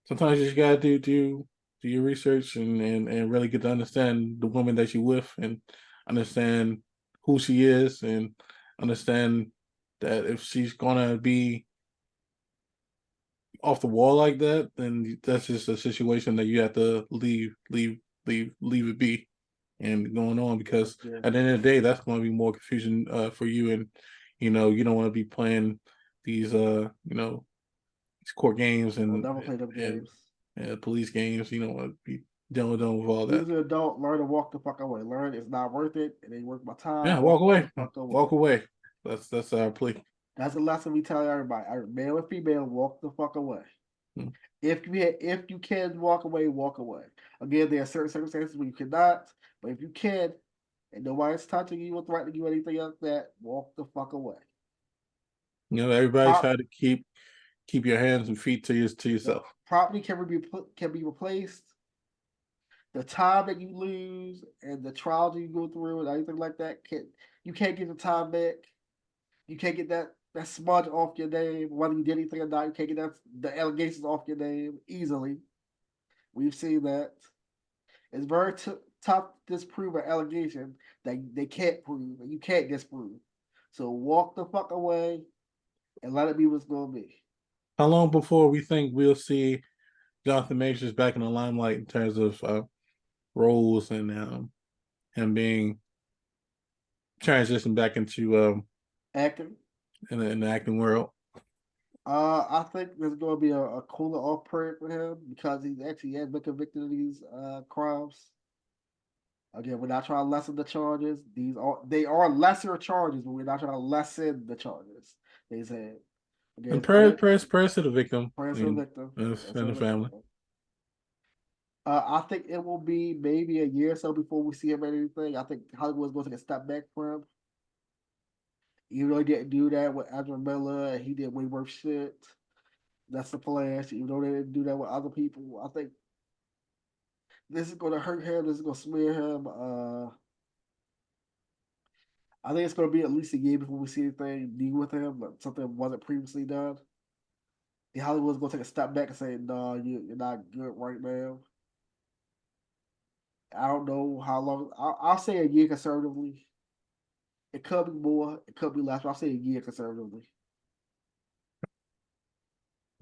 S1: sometimes you just gotta do your research and really get to understand the woman that you're with and understand who she is and understand that if she's gonna be off the wall like that, then that's just a situation that you have to leave it be and going on because
S2: Yeah,
S1: at the end of the day, that's going to be more confusion for you, and you don't want to be playing these these court games
S2: I'll never play them
S1: and
S2: games.
S1: police games. You don't want to be dealing with all
S2: You
S1: that.
S2: as an adult, learn to walk the fuck away. Learn it's not worth it. It ain't worth my time.
S1: Yeah, walk
S2: Walk the
S1: away,
S2: fuck away.
S1: walk away. That's our plea.
S2: That's a lesson we tell everybody. Male and female, walk the fuck away.
S1: Hmm.
S2: If you can walk away, walk away. Again, there are certain circumstances where you cannot, but if you can, and nobody's touching you or threatening you or anything like that, walk the fuck away.
S1: Everybody
S2: Prop,
S1: try to keep your hands and feet to yourself.
S2: property can be replaced. The time that you lose and the trials you go through and anything like that, you can't get the time back. You can't get that smudge off your name, whether you did anything or not. You can't get the allegations off your name easily. We've seen that. It's very tough to disprove an allegation that they can't prove and you can't disprove. So walk the fuck away and let it be what's gonna be.
S1: How long before we think we'll see Jonathan Majors back in the limelight in terms of roles and him being transitioned back into
S2: Acting.
S1: in the acting world?
S2: I think there's going to be a cooler off period for him because he's actually has been convicted of these crimes. Again, we're not trying to lessen the charges. They are lesser charges, but we're not trying to lessen the charges. They said
S1: And
S2: again,
S1: prayers to the victim
S2: prayers for the victim, prayers
S1: and
S2: for
S1: the
S2: the
S1: family.
S2: victim. I think it will be maybe a year or so before we see him in anything. I think Hollywood's going to take a step back from him. Even though he didn't do that with Ezra Miller, and he did way worse shit. That's the Flash. Even though they didn't do that with other people, I think this is going to hurt him. This is going to smear him. I think it's going to be at least a year before we see anything new with him, like something wasn't previously done. The Hollywood's going to take a step back and say, "No, you're not good right now." I don't know how long. I'll say a year conservatively. It could be more. It could be less. But I'll say a year conservatively.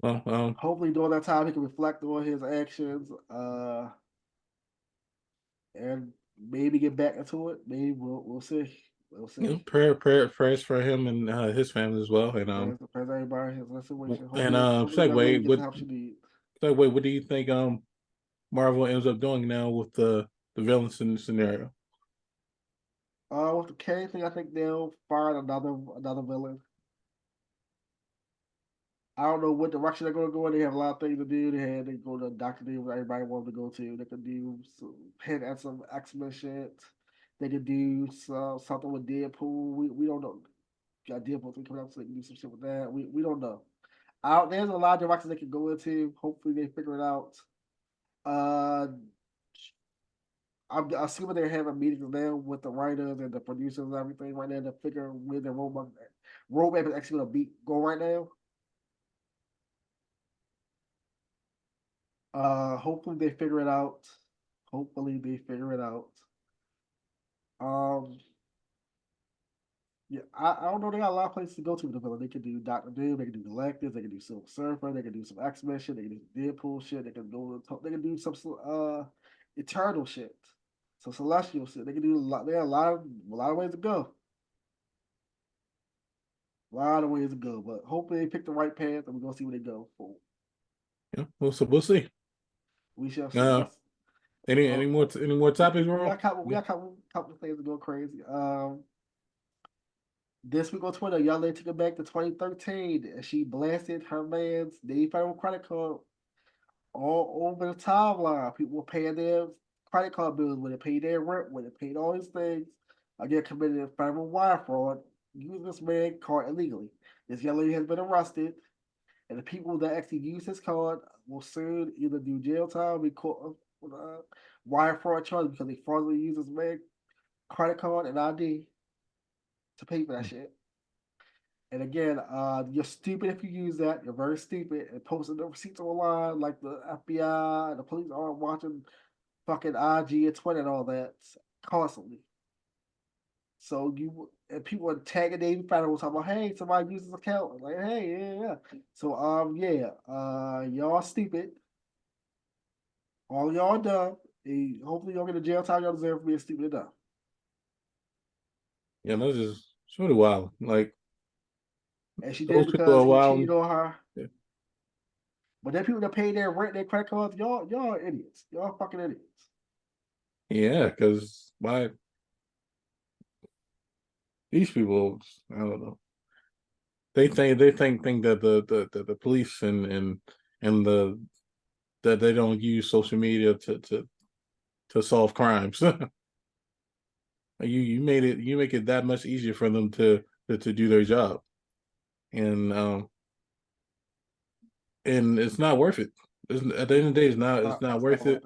S1: Well,
S2: Hopefully, during that time, he can reflect on his actions, and maybe get back into it. Maybe we'll see. We'll see.
S1: prayers for him and his family as well. And
S2: Prayers everybody in his situation.
S1: and
S2: Hopefully, the young lady gets the
S1: what
S2: help she needs.
S1: segue, what do you think Marvel ends up doing now with the villains in the scenario?
S2: With the Kang thing, I think they'll find another villain. I don't know what direction they're going to go in. They have a lot of things to do. They go to Doctor Doom, what everybody wanted to go to. They could do hint at some X-Men shit. They could do something with Deadpool. We don't know. Got Deadpool 3 coming out, so they can do some shit with that. We don't know. There's a lot of directions they can go into. Hopefully they figure it out. Uh, I'm assuming they're having meetings now with the writers and the producers and everything right now to figure where the roadmap is actually going to go right now. Hopefully they figure it out. Hopefully they figure it out. Um, yeah, I don't know. They got a lot of places to go to with the villain. They could do Doctor Doom. They could do Galactus. They could do Silver Surfer. They could do some X-Men shit. They could do Deadpool shit. They could go. They could do some Eternal shit. Some Celestial shit. They could do a lot. There are a lot of ways to go. A lot of ways to go. But hopefully they pick the right path, and we're gonna see where they go. For.
S1: Yeah, we'll see.
S2: We shall see.
S1: Uh,
S2: Uh,
S1: any more topics,
S2: we got
S1: bro?
S2: a couple. We got a couple of things to go crazy. This week on Twitter, young lady took it back to 2013 and she blasted her man's Dave Federal credit card all over the timeline. People were paying their credit card bills when they paid their rent, when they paid all these things. Again, committed a federal wire fraud, using this man's card illegally. This young lady has been arrested, and the people that actually use his card will soon either do jail time or be caught wire fraud charges because they fraudulently use this man's credit card and ID to pay for that shit. And again, you're stupid if you use that. You're very stupid and posting the receipts online like the FBI and the police aren't watching fucking IG and Twitter and all that constantly. So you and people are tagging Navy Federal talking about, hey, somebody uses account. Like, hey, yeah. So y'all stupid. All y'all dumb. Hopefully y'all get a jail time y'all deserve for being stupid enough.
S1: Yeah, that's just it's really wild. Like
S2: And she did it
S1: those people
S2: because
S1: are
S2: he
S1: wild.
S2: cheated on her.
S1: Yeah,
S2: But then people that pay their rent, their credit cards, y'all are idiots. Y'all fucking idiots.
S1: yeah, because why these people? I don't know. They think that the police and the that they don't use social media to solve crimes. You make it that much easier for them to do their job, and and it's not worth it. At the end of the day, it's not
S2: It's
S1: worth
S2: not
S1: it.
S2: worth it.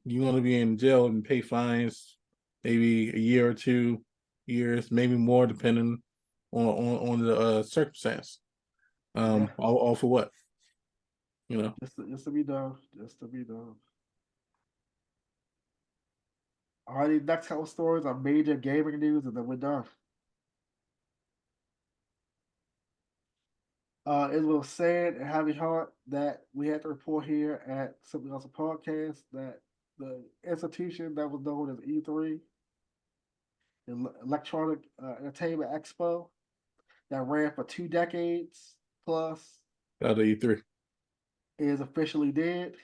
S1: You want to be in jail and pay fines, maybe a year or 2 years, maybe more, depending on the circumstance.
S2: Yeah,
S1: All for what? You know.
S2: just to be done, just to be done. All these next couple stories are major gaming news, and then we're done. It was sad and heavy heart that we had to report here at Simplyawesome Podcast that the institution that was known as E3, the Electronic Entertainment Expo, that ran for 2 decades plus,
S1: Out of E3.
S2: is officially dead.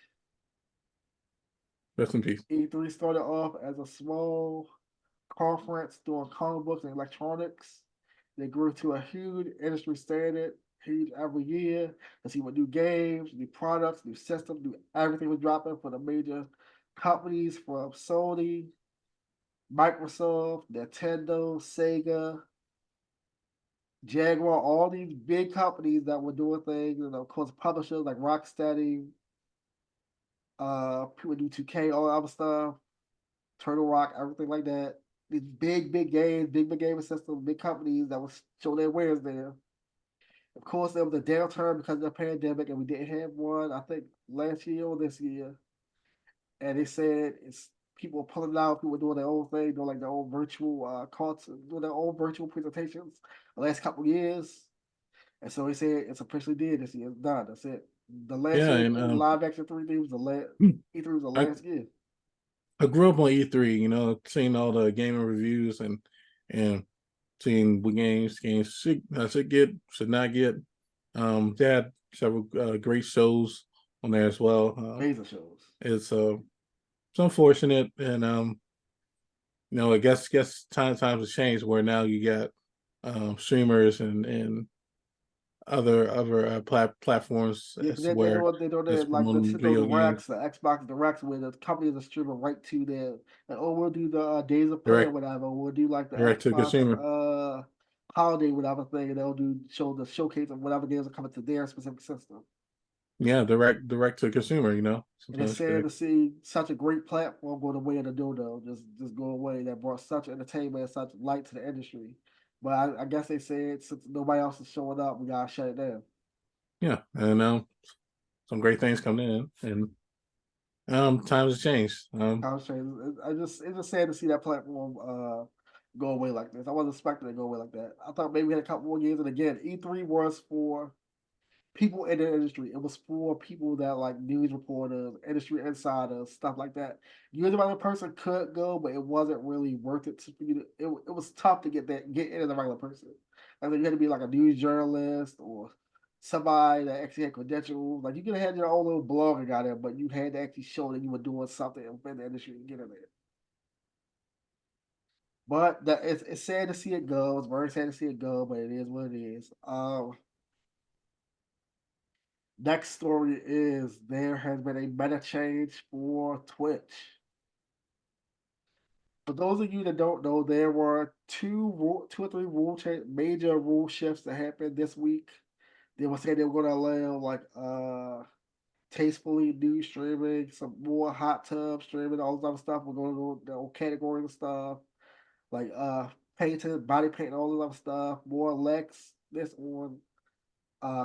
S1: Rest in peace.
S2: E3 started off as a small conference doing comic books and electronics. They grew to a huge industry standard, huge every year. To see what new games, new products, new systems, new everything was dropping for the major companies from Sony, Microsoft, Nintendo, Sega, Jaguar, all these big companies that were doing things, and of course publishers like Rocksteady, people do 2K, all that other stuff, Turtle Rock, everything like that. These big games, big gaming systems, big companies that was show their wares there. Of course, there was a downturn because of the pandemic, and we didn't have one. I think last year or this year, and they said it's people pulling out, people doing their own thing, doing like their own virtual doing their own virtual presentations. The last couple of years, And so he said it's officially dead this year. It's done. That's it. The last
S1: Yeah,
S2: year
S1: and
S2: in live action 3D was the last. E3 was the
S1: I
S2: last year.
S1: I grew up on E3. You know, seeing all the gaming reviews and seeing what games should get, should not get. They had several great shows on there as well.
S2: Amazing shows.
S1: It's unfortunate, and I guess times have changed where now you got streamers and other platforms
S2: Yeah, because
S1: as to where
S2: they don't
S1: it's
S2: have like the
S1: promoting
S2: Nintendo
S1: video games.
S2: Directs, the Xbox Directs, where the companies are streaming right to their. Like, oh, we'll do the Days of Play or
S1: direct
S2: whatever. We'll do like the
S1: direct to
S2: Xbox
S1: consumer.
S2: holiday whatever thing, and they'll do show the showcase of whatever games are coming to their specific system.
S1: Yeah, direct to consumer.
S2: And it's
S1: Sometimes
S2: sad
S1: good.
S2: to see such a great platform go the way of the dodo, just go away. That brought such entertainment and such light to the industry. But I guess they said since nobody else is showing up, we gotta shut it down.
S1: Yeah, and some great things coming in, and times have changed.
S2: I was saying, it's just sad to see that platform go away like this. I wasn't expecting it to go away like that. I thought maybe we had a couple more years, and again, E3 was for people in the industry. It was for people that like news reporters, industry insiders, stuff like that. You as a regular person could go, but it wasn't really worth it to you. It was tough to get in as a regular person. I mean, you had to be like a news journalist or somebody that actually had credentials. Like you could have had your own little blog and got there, but you had to actually show that you were doing something within the industry to get in there. But it's sad to see it go. It's very sad to see it go, but it is what it is. Next story is there has been a meta change for Twitch. For those of you that don't know, there were two or three major rule shifts that happened this week. They were saying they were going to allow like tastefully new streaming, some more hot tub streaming, all this other stuff. We're going to go the categories and stuff like painting, body painting, all this other stuff. More Lex this on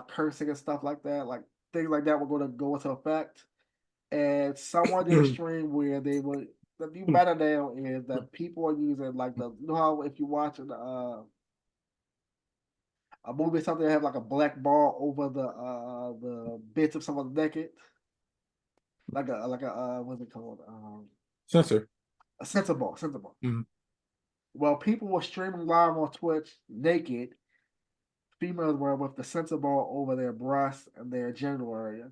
S2: cursing and stuff like that. Like things like that were going to go into effect. And someone did a stream where they would the new meta now is that people are using like you know how if you watch a movie or something they have like a black bar over the bits of someone's naked like a what's it called
S1: Censor.
S2: a sensor bar.
S1: Mhm.
S2: Well, people were streaming live on Twitch naked. Females were with the sensor bar over their breasts and their genital area,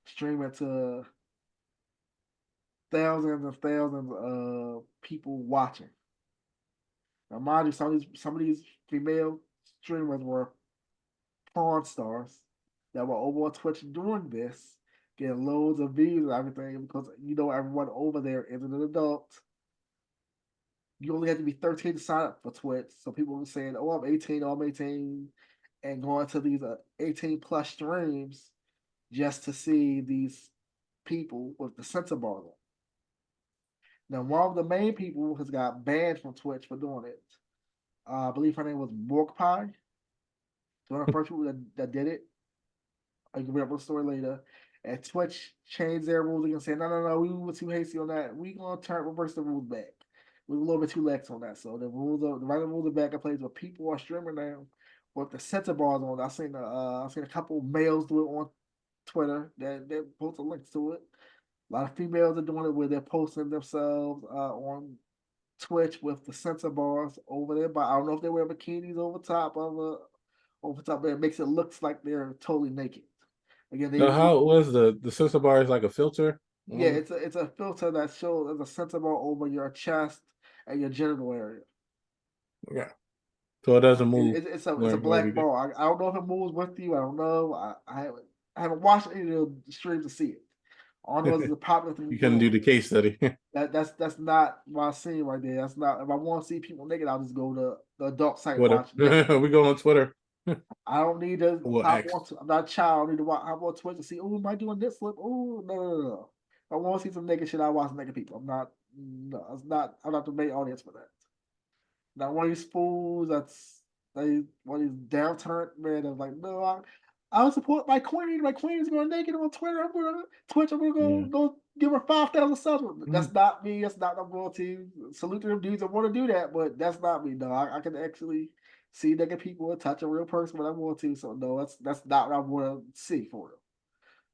S2: streaming to thousands and thousands of people watching. Now, mind you, some of these female streamers were porn stars that were over on Twitch doing this, getting loads of views and everything because everyone over there is an adult. You only have to be 13 to sign up for Twitch. So people were saying, "Oh, I'm 18, oh, I'm 18," and going to these 18 plus streams just to see these people with the censor bar on. Now, one of the main people has got banned from Twitch for doing it. I believe her name was Mork Pie. So one of the first people that did it. I can read up the story later. And Twitch changed their rules again, saying, no, we were too hasty on that. We gonna reverse the rules back. We're a little bit too lax on that. So the regular rules are back in place, but people are streaming now with the censor bars on. I've seen a couple males do it on Twitter that posted links to it. A lot of females are doing it where they're posting themselves on Twitch with the censor bars over there, but I don't know if they wear bikinis over top, but it makes it looks like they're totally naked. Again,
S1: Now, how was the censor bar is like a filter
S2: yeah,
S1: on?
S2: it's a filter that shows as a censor bar over your chest and your genital area.
S1: Yeah, so it doesn't move
S2: It's a
S1: wherever
S2: black
S1: you go.
S2: bar. I don't know if it moves with you. I don't know. I haven't watched any of the streams to see it. All I know is it's a popular thing to
S1: You
S2: do
S1: couldn't do
S2: on.
S1: the case study.
S2: That's not what I see right there. That's not if I want to see people naked, I'll just go to the adult site and
S1: Twitter.
S2: watch naked
S1: We
S2: people.
S1: go on Twitter.
S2: I don't need to
S1: Well,
S2: hop
S1: X.
S2: on. I'm not a child. I need to hop on Twitch and see. Oh, am I doing this flip? Oh, no. If I want to see some naked shit, I watch naked people. I'm not. No, it's not. I'm not the main audience for that. Now one of these fools that's one of these downturned man. I'm like, no, I'll support my queen. My queen is going naked on Twitter. I'm gonna Twitch. I'm gonna
S1: Yeah.
S2: go give her 5,000 subs. That's
S1: Mhm.
S2: not me. That's not. I'm going to salute to them dudes that want to do that, but that's not me. No, I can actually see naked people and touch a real person when I want to. So no, that's not what I want to see for them.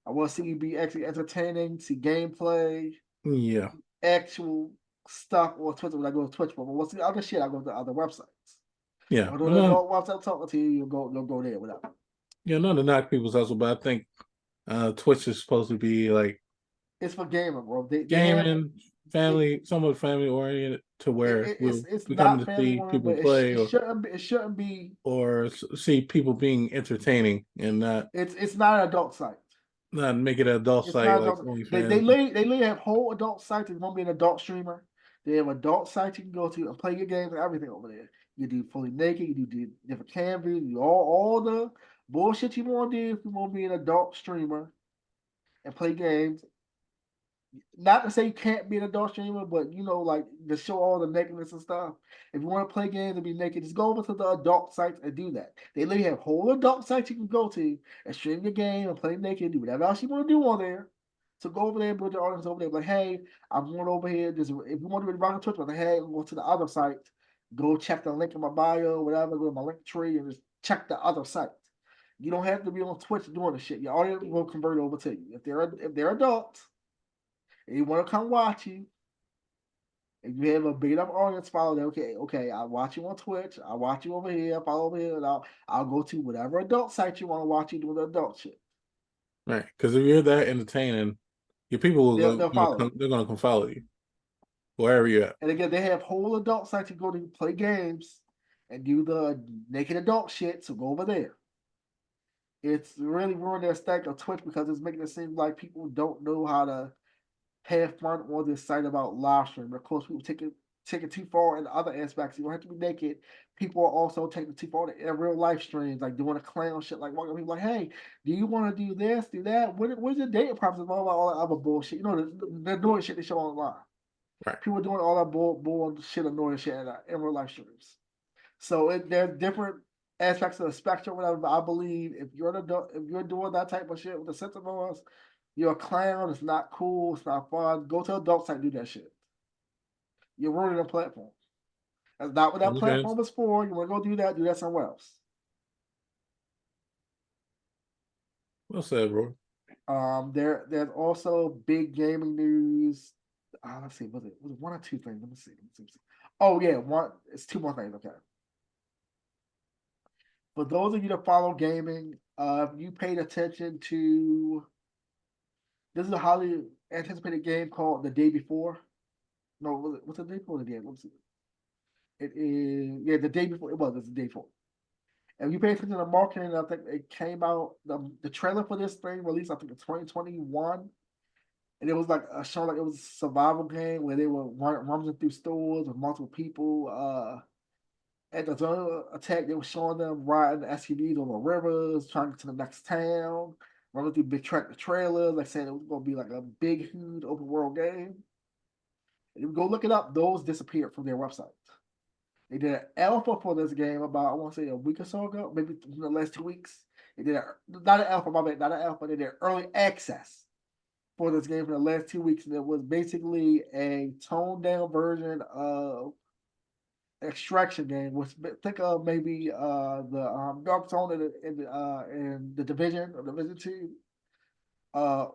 S2: I want to see you be actually entertaining, see gameplay,
S1: Yeah.
S2: actual stuff on Twitter when I go to Twitch. But once the other shit, I go to other websites.
S1: Yeah.
S2: If I
S1: But
S2: don't know
S1: none,
S2: website I'm talking to you, you'll go there without.
S1: yeah, none to knock people's hustle, but I think Twitch is supposed to be like
S2: It's for gaming, bro. They have
S1: gaming,
S2: it,
S1: family, somewhat family oriented to where
S2: it's
S1: we coming
S2: not
S1: to
S2: family
S1: see
S2: oriented,
S1: people
S2: but
S1: play
S2: it shouldn't be.
S1: or see people being entertaining and
S2: It's not an adult site.
S1: not make it an adult
S2: It's
S1: site
S2: not
S1: like
S2: adult.
S1: OnlyFans.
S2: They literally have whole adult sites. If you want to be an adult streamer, they have adult sites you can go to and play your games and everything over there. You do fully naked. You do different cam views. You do all the bullshit you want to do if you want to be an adult streamer and play games. Not to say you can't be an adult streamer, but you know, like to show all the nakedness and stuff. If you want to play games and be naked, just go over to the adult sites and do that. They literally have whole adult sites you can go to and stream your game and play naked, do whatever else you want to do on there. So go over there and build your audience over there. Like, hey, I'm going over here. If you want to be rock Twitch, like, hey, go to the other site. Go check the link in my bio, whatever. Go to my link tree and just check the other site. You don't have to be on Twitch doing the shit. Your audience will convert over to you. If they're adults and you want to come watch you, if you have a big enough audience follow, okay, I watch you on Twitch, I watch you over here, follow over here, and I'll go to whatever adult site you want to watch you doing the adult shit.
S1: Right. Because if you're that entertaining, your people will
S2: They'll follow you.
S1: they're gonna come follow you wherever you're at.
S2: And again, they have whole adult sites you go to play games and do the naked adult shit, so go over there. It's really ruined their stack of Twitch because it's making it seem like people don't know how to have fun on this site about live stream. Of course, people take it too far in other aspects. You don't have to be naked. People are also taking it too far in real life streams, like doing a clown shit, like walking people like, hey, do you want to do this, do that? Where's your dating promises? All that other bullshit. You know, the annoying shit they show online.
S1: Right.
S2: People doing all that bull shit, annoying shit in real life streams. So there's different aspects of the spectrum, whatever. But I believe if you're an adult, if you're doing that type of shit with a sense of us, you're a clown. It's not cool. It's not fun. Go to adult site, do that shit. You're ruining the platform. That's not what that
S1: OnlyFans.
S2: platform is for. You want to go do that somewhere else.
S1: Well said, bro.
S2: There's also big gaming news. Let's see, was it one or two things? Let me see. Oh yeah, one. It's two more things. Okay. For those of you that follow gaming, if you paid attention to this is a highly anticipated game called The Day Before. No, what's the day before the game? Let's see. It is the day before. It's the day before. And you pay attention to the marketing, I think it came out the trailer for this thing released, I think in 2021. And it was like a show like it was a survival game where they were rummaging through stores with multiple people. At the zone attack, they were showing them riding SUVs over rivers, trying to get to the next town, running through big tractor trailers, like saying it was gonna be like a big, huge open world game. And you go look it up, those disappeared from their website. They did an alpha for this game about I want to say a week or so ago, maybe in the last 2 weeks. They did not an alpha, my bad, not an alpha. They did early access for this game for the last 2 weeks, and it was basically a toned down version of extraction game. Which think of maybe the Dark Zone in the Division or Division 2,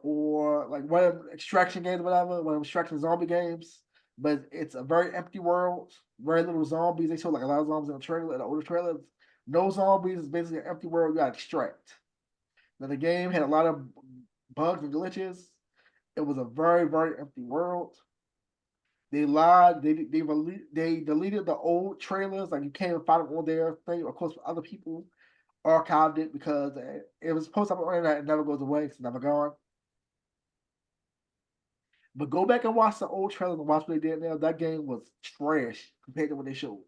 S2: or like one of them extraction games, or whatever, one of them extraction zombie games. But it's a very empty world, very little zombies. They show like a lot of zombies in the trailer, in the older trailers. No zombies. It's basically an empty world you gotta extract. Now the game had a lot of bugs and glitches. It was a very, very empty world. They lied. They deleted the old trailers. Like you can't even find them on their thing. Of course, other people archived it because it was posted up on the internet. It never goes away. It's never gone. But go back and watch the old trailers and watch what they did now. That game was trash compared to what they showed.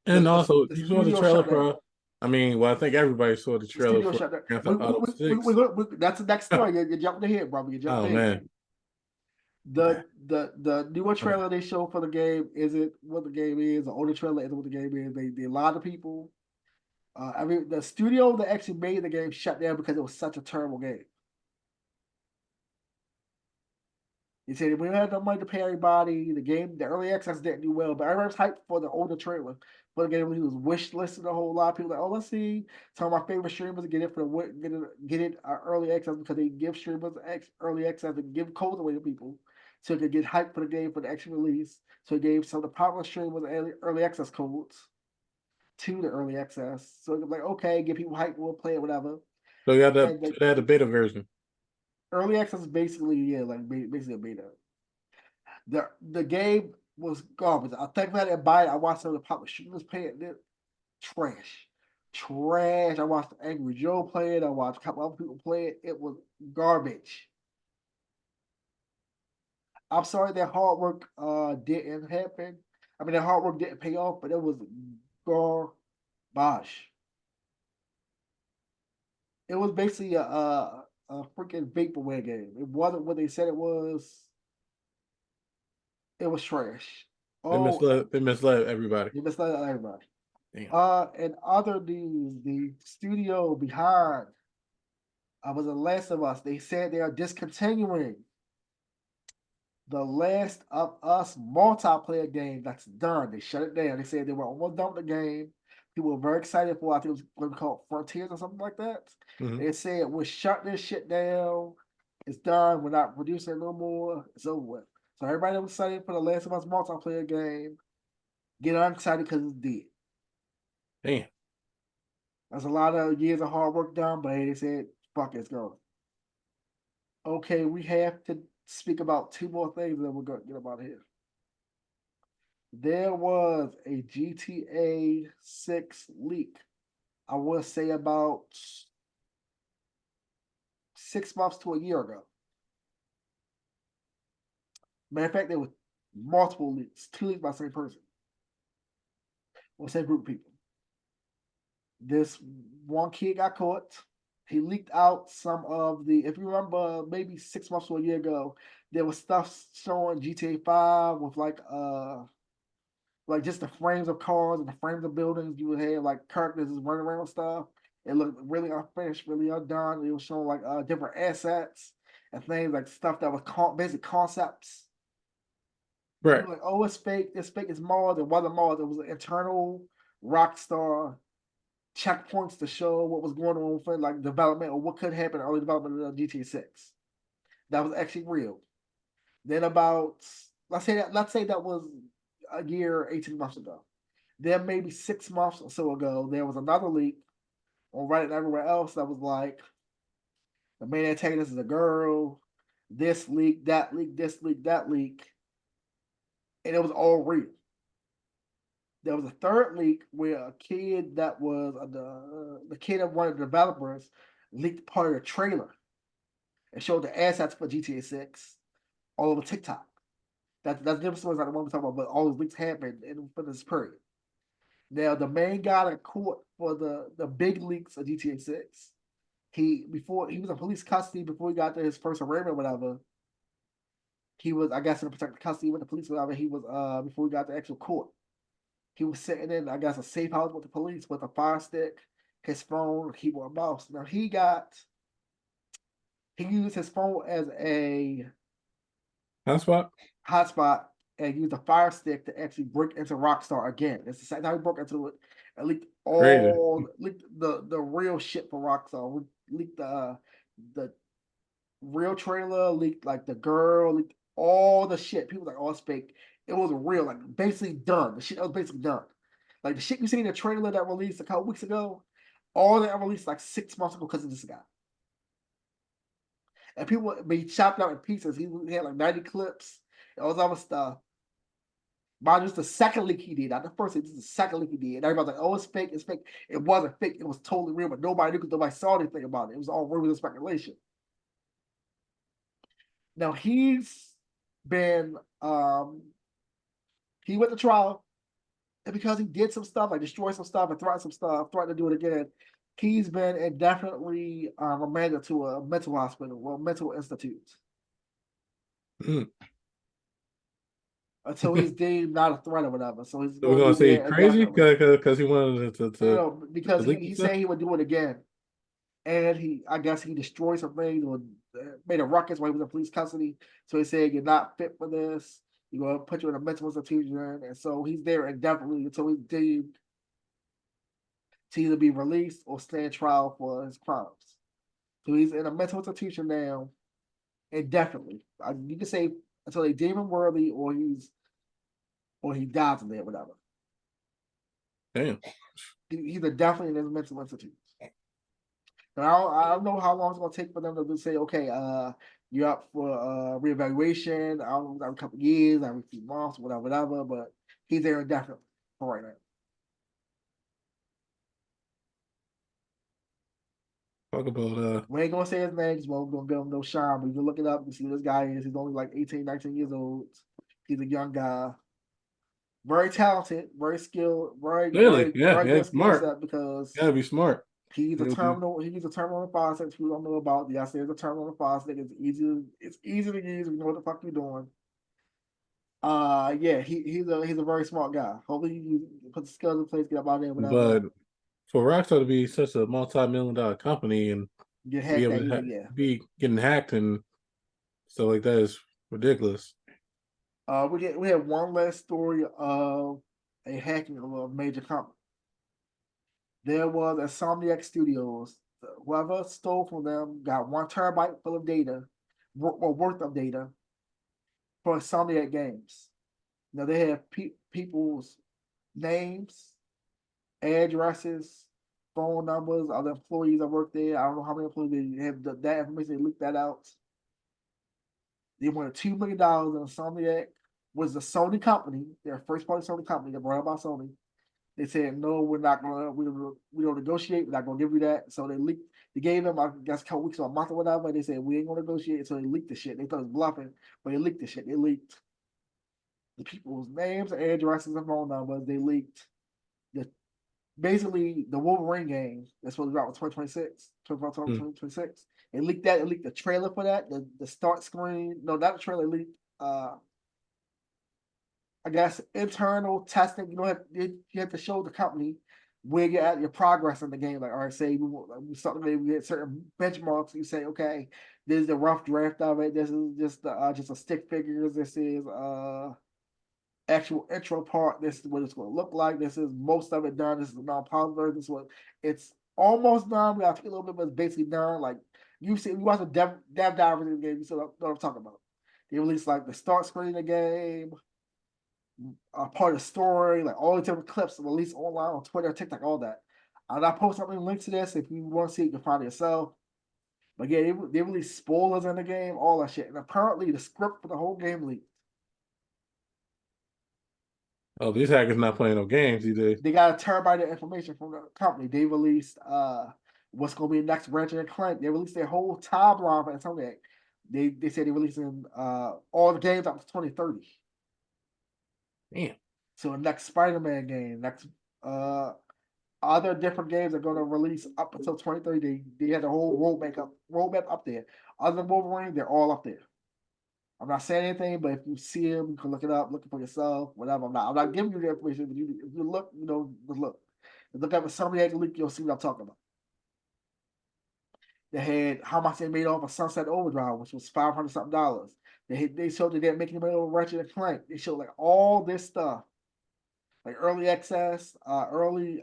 S1: And also,
S2: The
S1: you saw the
S2: studio
S1: trailer
S2: shut down.
S1: for. I mean, well, I think everybody saw the
S2: The
S1: trailer
S2: studio
S1: for
S2: shut down.
S1: Grand Theft Auto Six.
S2: That's the next story. You're jumping ahead, brother. You're
S1: Oh
S2: jumping ahead.
S1: man,
S2: The newer
S1: okay.
S2: trailer they show for the game isn't what the game is. The older trailer isn't what the game is. They lie to people. I mean, the studio that actually made the game shut down because it was such a terrible game. He said we had no money to pay everybody. The game, the early access didn't do well, but everyone's hyped for the older trailer for the game. When he was wish listing a whole lot of people like, oh, let's see some of my favorite streamers get it for the get it early access because they give streamers early access and give codes away to people so they could get hyped for the game for the actual release. So he gave some of the popular streamers early access codes to the early access. So it was like, okay, get people hyped, we'll play it, whatever.
S1: So you got
S2: And the
S1: the beta version.
S2: early access is basically, yeah, like basically a beta. The game was garbage. I think about it, buy it. I watched some of the popular streamers play it. Trash. Trash. I watched Angry Joe play it. I watched a couple other people play it. It was garbage. I'm sorry that hard work didn't happen. I mean, that hard work didn't pay off, but it was garbage. It was basically a freaking vaporware game. It wasn't what they said it was. It was trash. Oh,
S1: They misled everybody.
S2: you misled everybody.
S1: Damn.
S2: And other news, the studio behind was The Last of Us. They said they are discontinuing The Last of Us multiplayer game. That's done. They shut it down. They said they were almost done with the game. People were very excited for. I think it was going to be called Frontiers or something like that.
S1: Mm-hmm.
S2: They said we're shutting this shit down. It's done. We're not producing it no more. It's over with. So everybody that was excited for The Last of Us multiplayer game, get unexcited because it's dead.
S1: Damn.
S2: That's a lot of years of hard work done, but hey, they said, fuck it, it's going. Okay, we have to speak about two more things that we're going to get about here. There was a GTA 6 leak, I would say about 6 months to a year ago. Matter of fact, there were multiple leaks, 2 leaks by the same person, or same group of people. This one kid got caught. He leaked out some of the, if you remember, maybe 6 months or a year ago, there was stuff showing GTA 5 with like just the frames of cars and the frames of buildings. You would have like characters just running around and stuff. It looked really unfinished, really undone. It was showing like different assets and things like stuff that was basic concepts.
S1: Right.
S2: People were like, oh, it's fake. It's fake. It's Mars. It wasn't Mars. It was an internal Rockstar checkpoints to show what was going on for like development or what could happen early development of GTA 6. That was actually real. Then about let's say that was a year, 18 months ago. Then maybe 6 months or so ago, there was another leak on Reddit and everywhere else that was like the main antagonist is a girl, this leak, that leak, this leak, that leak, and it was all real. There was a third leak where a kid that was the kid of one of the developers leaked part of the trailer and showed the assets for GTA 6 all over TikTok. That's different stories like the one we're talking about, but all these leaks happened in for this period. Now the main guy that caught for the big leaks of GTA 6, he was in police custody before he got to his first arraignment, whatever. He was, I guess, in protective custody with the police, whatever. He was before he got to actual court. He was sitting in, I guess, a safe house with the police with a fire stick, his phone, keyboard, mouse. Now he used his phone as a
S1: Hotspot.
S2: hotspot and used a fire stick to actually break into Rockstar again. It's the second time he broke into it and
S1: Crazy.
S2: leaked the real shit for Rockstar. Leaked the real trailer, leaked like the girl, leaked all the shit. People were like, oh, it's fake. It was real, like basically done. The shit that was basically done. Like the shit you see in the trailer that released a couple weeks ago, all that released like 6 months ago because of this guy. And people be chopped out in pieces. He had like 90 clips and all this other stuff. But just the second leak he did, not the first leak, just the second leak he did. And everybody's like, oh, it's fake, it's fake. It wasn't fake, it was totally real, but nobody knew because nobody saw anything about it. It was all rumors and speculation. Now he's been he went to trial, and because he did some stuff, like destroyed some stuff and threatened some stuff, threatened to do it again, he's been indefinitely remanded to a mental hospital or mental institute.
S1: Mm.
S2: until he's deemed not a threat or whatever. So he's
S1: So we're
S2: going to
S1: gonna
S2: be
S1: say
S2: there
S1: crazy
S2: indefinitely.
S1: because he wanted to
S2: Because
S1: leak
S2: he
S1: stuff.
S2: said he would do it again, and I guess he destroyed some things or made a ruckus while he was in police custody. So he said you're not fit for this. You're gonna put you in a mental institution, and so he's there indefinitely until he's deemed to either be released or stand trial for his crimes. So he's in a mental institution now indefinitely. You can say until they deem him worthy, or he dies in there, whatever.
S1: Damn.
S2: He's definitely in a mental institution. And I don't know how long it's gonna take for them to say, okay, you're up for reevaluation. I don't know, every couple of years, every few months, whatever. But he's there indefinitely for right now.
S1: Talk about
S2: We ain't gonna say his name because we're gonna give him no shine. But you can look it up and see who this guy is. He's only like 18, 19 years old. He's a young guy, very talented, very skilled,
S1: clearly, yeah,
S2: very
S1: yeah,
S2: good skill
S1: smart.
S2: set because
S1: Gotta be smart.
S2: he's a terminal deposit. People don't know about. Yes, there's a terminal deposit. It's easy to use if you know what the fuck you're doing. Yeah, he's a very smart guy. Hopefully you put the skills in place, get up out there, whatever.
S1: But for Rockstar to be such a multi-million-dollar company and
S2: Get
S1: be
S2: hacked
S1: able
S2: that
S1: to
S2: easy, yeah.
S1: be getting hacked and stuff like that is ridiculous.
S2: We have one last story of a hacking of a major company. There was Insomniac Studios. Whoever stole from them got 1 terabyte full of data, worth of data for Insomniac games. Now they have people's names, addresses, phone numbers, other employees that work there. I don't know how many employees they have that information. They leaked that out. They wanted $2 million in Insomniac, was a Sony company, their first party Sony company that brought up by Sony. They said no, we're not gonna we don't negotiate. We're not gonna give you that. So they leaked. They gave them, I guess, a couple weeks or a month or whatever. They said we ain't gonna negotiate. So they leaked the shit. They thought it was bluffing, but they leaked the shit. They leaked the people's names, addresses, and phone numbers. They leaked the basically the Wolverine game that's supposed to be out in 2026,
S1: Hmm.
S2: 2026. They leaked that. They leaked the trailer for that. The start screen. No, not the trailer. They leaked. I guess internal testing. You have to show the company where you're at, your progress in the game. Like, all right, say we get certain benchmarks. You say, okay, this is the rough draft of it. This is just a stick figures. This is actual intro part. This is what it's going to look like. This is most of it done. This is the non-polished version. This is what it's almost done. We have to get a little bit, but it's basically done. Like you watch the dev divers in the game. You see what I'm talking about. They release like the start screen of the game, part of the story, like all the different clips released online on Twitter, TikTok, all that. And I post something link to this if you want to see it, you can find it yourself. But yeah, they released spoilers in the game, all that shit. And apparently the script for the whole game leaked.
S1: Oh, these hackers not playing no games these days.
S2: They got a terabyte of information from the company. They released what's gonna be the next Ratchet and Clank. They released their whole timeline for Insomniac. They said they're releasing all the games up to 2030.
S1: Damn.
S2: So the next Spider-Man game, next other different games are going to release up until 2030. They had the whole roadmap up there. Other than Wolverine, they're all up there. I'm not saying anything, but if you see them, you can look it up, look it for yourself, whatever. I'm not giving you the information, but if you look, just look. Look up a Insomniac leak, you'll see what I'm talking about. They had how much they made off of Sunset Overdrive, which was $500 something dollars. They showed they didn't make any money over Ratchet and Clank. They showed like all this stuff, like early access, early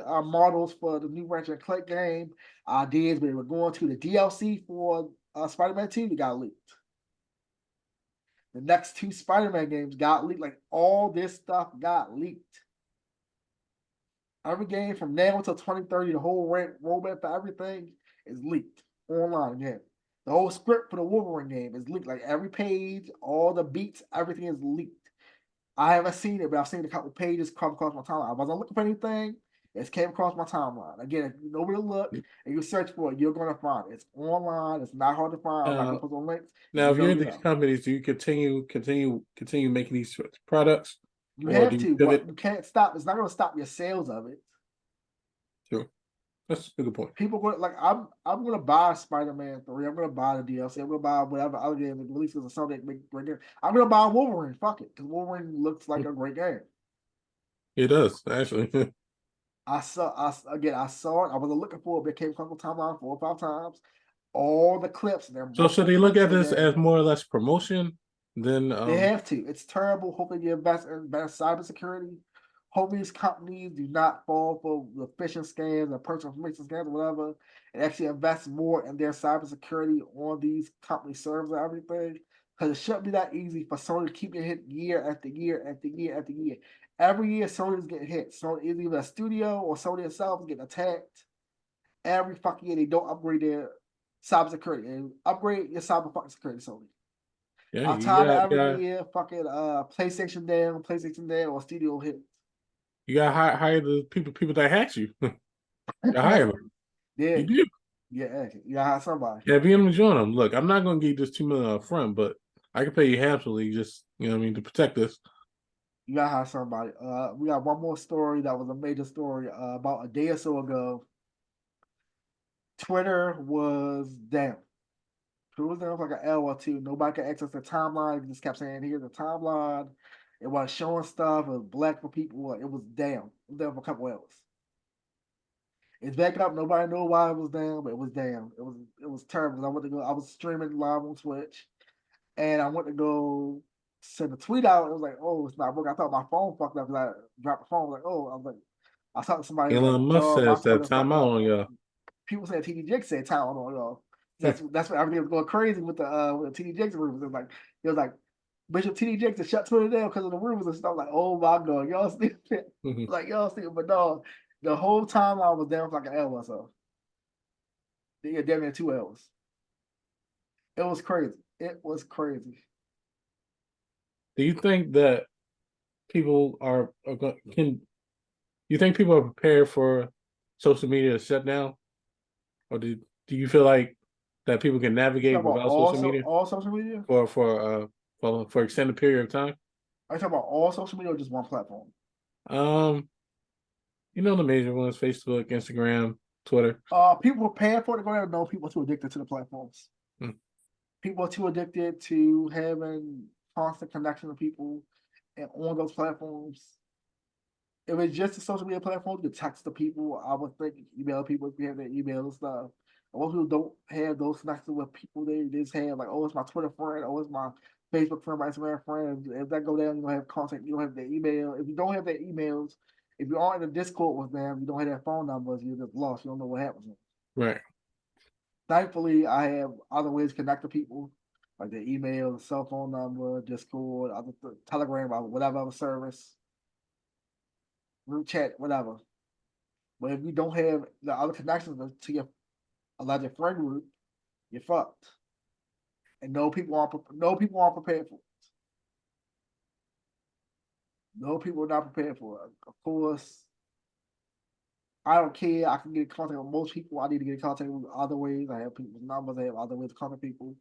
S2: models for the new Ratchet and Clank game, ideas, but they were going to the DLC for Spider-Man 2 that got leaked. The next 2 Spider-Man games got leaked. Like all this stuff got leaked. Every game from now until 2030, the whole roadmap for everything is leaked online again. The whole script for the Wolverine game is leaked. Like every page, all the beats, everything is leaked. I haven't seen it, but I've seen a couple pages come across my timeline. I wasn't looking for anything. It came across my timeline. Again, if you know where to look and you search for it, you're going to find it. It's online. It's not hard to find. I'm not going to
S1: Uh,
S2: put on links. If
S1: now,
S2: you
S1: if
S2: know,
S1: you're in
S2: you
S1: these
S2: know.
S1: companies, do you continue making these products,
S2: You
S1: or do
S2: have
S1: you
S2: to, but
S1: pivot?
S2: you can't stop. It's not going to stop your sales of it.
S1: Sure. That's a good point.
S2: People go like I'm gonna buy Spider-Man 3. I'm gonna buy the DLC. I'm gonna buy whatever other game that releases a Sunday make great game. I'm gonna buy Wolverine. Fuck it, because Wolverine looks like a great game.
S1: It does actually.
S2: I saw it. I wasn't looking for it, but it came across the timeline 4 or 5 times. All the clips, and there are
S1: So should
S2: multiple
S1: they look
S2: clips
S1: at
S2: of the
S1: this as
S2: game.
S1: more or less promotion than
S2: They have to. It's terrible. Hopefully, you invest in better cybersecurity. Hopefully, these companies do not fall for the phishing scams or personal information scams or whatever, and actually invest more in their cybersecurity on these company servers and everything. Because it shouldn't be that easy for Sony to keep getting hit year after year after year after year. Every year, Sony's getting hit. Sony is either a studio or Sony itself is getting attacked. Every fucking year, they don't upgrade their cybersecurity. And upgrade your cyber fucking security, Sony.
S1: yeah,
S2: I'm
S1: you
S2: tired of
S1: got
S2: every
S1: got
S2: year fucking PlayStation down, or studio hits.
S1: you got to hire the people that hacks you. You hire them.
S2: Yeah,
S1: You do.
S2: yeah, you gotta have somebody.
S1: Yeah, be able to join them. Look, I'm not going to give you this 2 million up front, but I can pay you halfly, just what I mean, to protect this.
S2: You gotta have somebody. We got one more story that was a major story. About a day or so ago, Twitter was down. Twitter was down for like an hour or two. Nobody could access the timeline. It just kept saying, "Here's the timeline." It was showing stuff. It was black for people. It was down. It was down for a couple hours. It's back up. Nobody knew why it was down, but it was down. It was terrible. I went to go. I was streaming live on Twitch, and I went to go send a tweet out. It was like, oh, it's not working. I thought my phone fucked up because I dropped the phone. I was like, oh, I was like, I talked to somebody. It was like,
S1: Elon Musk
S2: no, my
S1: says that
S2: Twitter fucked
S1: timeout
S2: up.
S1: on y'all.
S2: People said TD Jake said talent on y'all. That's what everything was going crazy with the TD Jakes rumors. It was like Bishop TD Jakes to shut Twitter down because of the rumors and stuff. Like, oh my god, y'all stupid. Like y'all stupid, but no, the whole time I was down for like an hour or so. Yeah, damn near 2 hours. It was crazy. It was crazy.
S1: Do you think that people can you think people are prepared for social media to shut down, or do you feel like that people can
S2: You talking
S1: navigate
S2: about
S1: without social media
S2: all social media?
S1: for extended period of time?
S2: Are you talking about all social media or just one platform?
S1: Um, the major ones: Facebook, Instagram, Twitter.
S2: People are paying for it to go there. No, people are too addicted to the platforms.
S1: Hmm.
S2: People are too addicted to having constant connection with people and on those platforms. If it's just a social media platform, you can text the people. I would think email people if you have their email and stuff. And most people don't have those connections with people. They just have like, oh, it's my Twitter friend, oh, it's my Facebook friend, my Instagram friend. If that go down, you don't have contact, you don't have their email. If you don't have their emails, if you aren't in a Discord with them, you don't have their phone numbers, you're just lost. You don't know what happens.
S1: Right.
S2: Thankfully, I have other ways to connect to people, like their email, cell phone number, Discord, other Telegram, or whatever other service, group chat, whatever. But if you don't have the other connections to your alleged friend group, you're fucked. And no people aren't prepared for it. No people are not prepared for it. Of course, I don't care. I can get in contact with most people. I need to get in contact with other ways. I have people's numbers. I have other ways to contact people.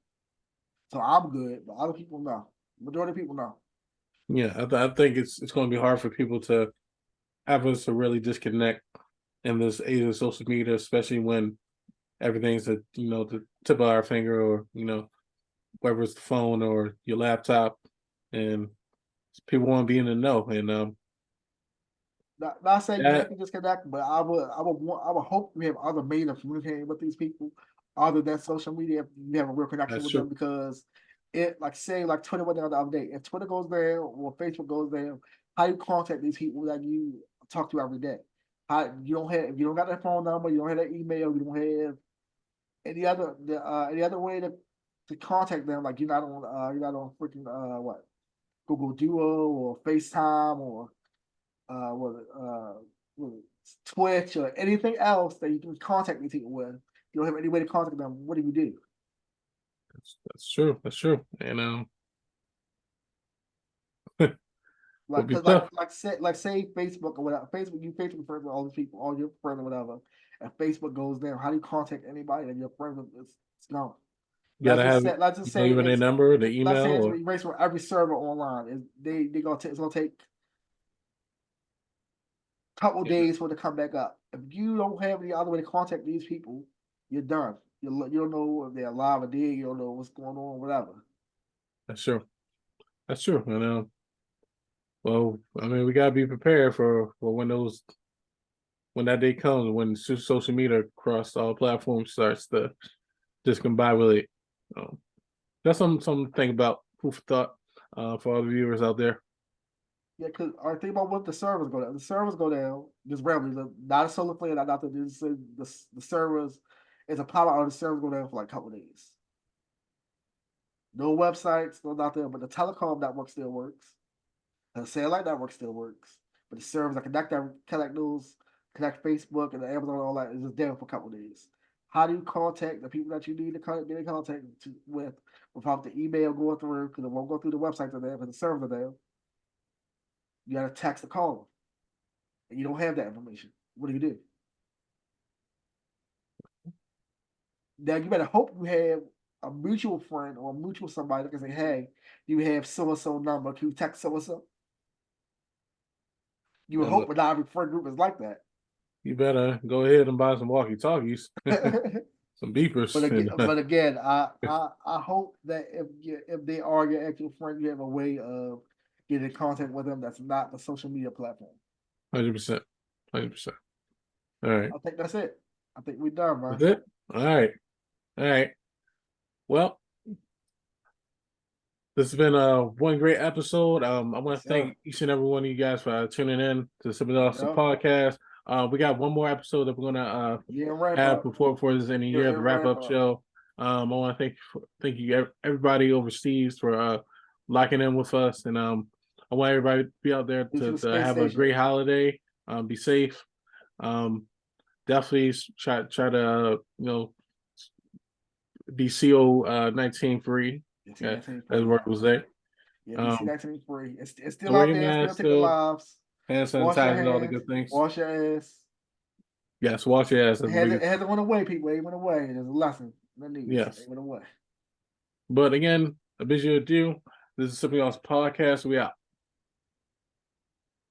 S2: So I'm good, but other people know. Majority of people know.
S1: Yeah, I think it's going to be hard for people to have us to really disconnect in this age of social media, especially when everything's at the tip of our finger, or whether it's the phone or your laptop, and people want to be in the know. And
S2: Not saying you have
S1: that
S2: to disconnect, but I would hope we have other means of communicating with these people other than social media if you have a real connection
S1: that's
S2: with
S1: true.
S2: them, because it like Twitter went down the other day. If Twitter goes down or Facebook goes down, how you contact these people that you talk to every day? How you don't have if you don't got their phone number, you don't have their email, you don't have any other way to contact them, like you're not on freaking what Google Duo or FaceTime or what what Twitch or anything else that you can contact these people with. You don't have any way to contact them. What do you do?
S1: That's true. That's true. And
S2: Like,
S1: would be
S2: cause like
S1: tough.
S2: say Facebook or whatever. Facebook friends with all these people, all your friends or whatever. And Facebook goes down. How do you contact anybody that your friend is gone?
S1: You gotta have
S2: Let's just say
S1: even their number, the
S2: let's
S1: email,
S2: say it's
S1: or
S2: erased from every server online. They gonna it's gonna take couple
S1: Yeah,
S2: days for it to come back up. If you don't have any other way to contact these people, you're done. You don't know if they're alive or dead. You don't know what's going on, whatever.
S1: that's true. That's true. And well, I mean, we gotta be prepared for when that day comes, when social media across all platforms starts to discombobulate. Um, that's something to think about. Food for thought for all the viewers out there.
S2: Yeah, because I think about what the servers go down. The servers go down just randomly. Not a solar flare, not nothing. The servers is a power out. The servers go down for like a couple days. No websites, no nothing, but the telecom network still works. The satellite network still works, but the servers that connect news, connect Facebook and Amazon and all that is just down for a couple days. How do you contact the people that you need to get in contact with without the email going through? Because it won't go through the websites are there because the servers are down. You got to text or call them, and you don't have that information. What do? Now you better hope you have a mutual friend or a mutual somebody that can say, "Hey, you have so and so number? Can you text so and so?" You would
S1: Yeah,
S2: hope,
S1: look,
S2: but not every friend group is like that.
S1: you better go ahead and buy some walkie talkies, some beepers, and
S2: But again, I hope that if they are your actual friend, you have a way of getting in contact with them that's not the social media platform.
S1: 100%, 100%. All right,
S2: I think that's it. I think we're done, man.
S1: that's it. All right. Well, this has been one great episode. I want to
S2: Sure.
S1: thank each and every one of you guys for tuning in to the Simplyawesome
S2: Yep.
S1: podcast. We got one more episode that we're gonna
S2: Yeah, wrap
S1: have
S2: up.
S1: before this end of the year,
S2: Yeah,
S1: the wrap
S2: wrap
S1: up
S2: up.
S1: show. I want to thank you everybody overseas for locking in with us, and I want everybody to be out there
S2: To the
S1: to
S2: space
S1: have a
S2: station.
S1: great holiday. Be safe. Definitely try to be CO-19 free,
S2: Yeah, see that team
S1: as
S2: free.
S1: work
S2: Yeah.
S1: was there.
S2: Yeah, be see
S1: Um,
S2: that team free. It's
S1: so
S2: still
S1: wear
S2: out
S1: your
S2: there, still
S1: mask,
S2: taking
S1: still
S2: lives.
S1: hand
S2: Wash your
S1: sanitizer, all the
S2: hands,
S1: good things.
S2: wash your ass.
S1: Yes, wash your ass. That's the
S2: It
S1: biggest.
S2: hasn't went away, people. It went away. There's a lesson in the news. It
S1: Yes.
S2: went away.
S1: But again, I bid you adieu. This is Simply Awesome Podcast. We out.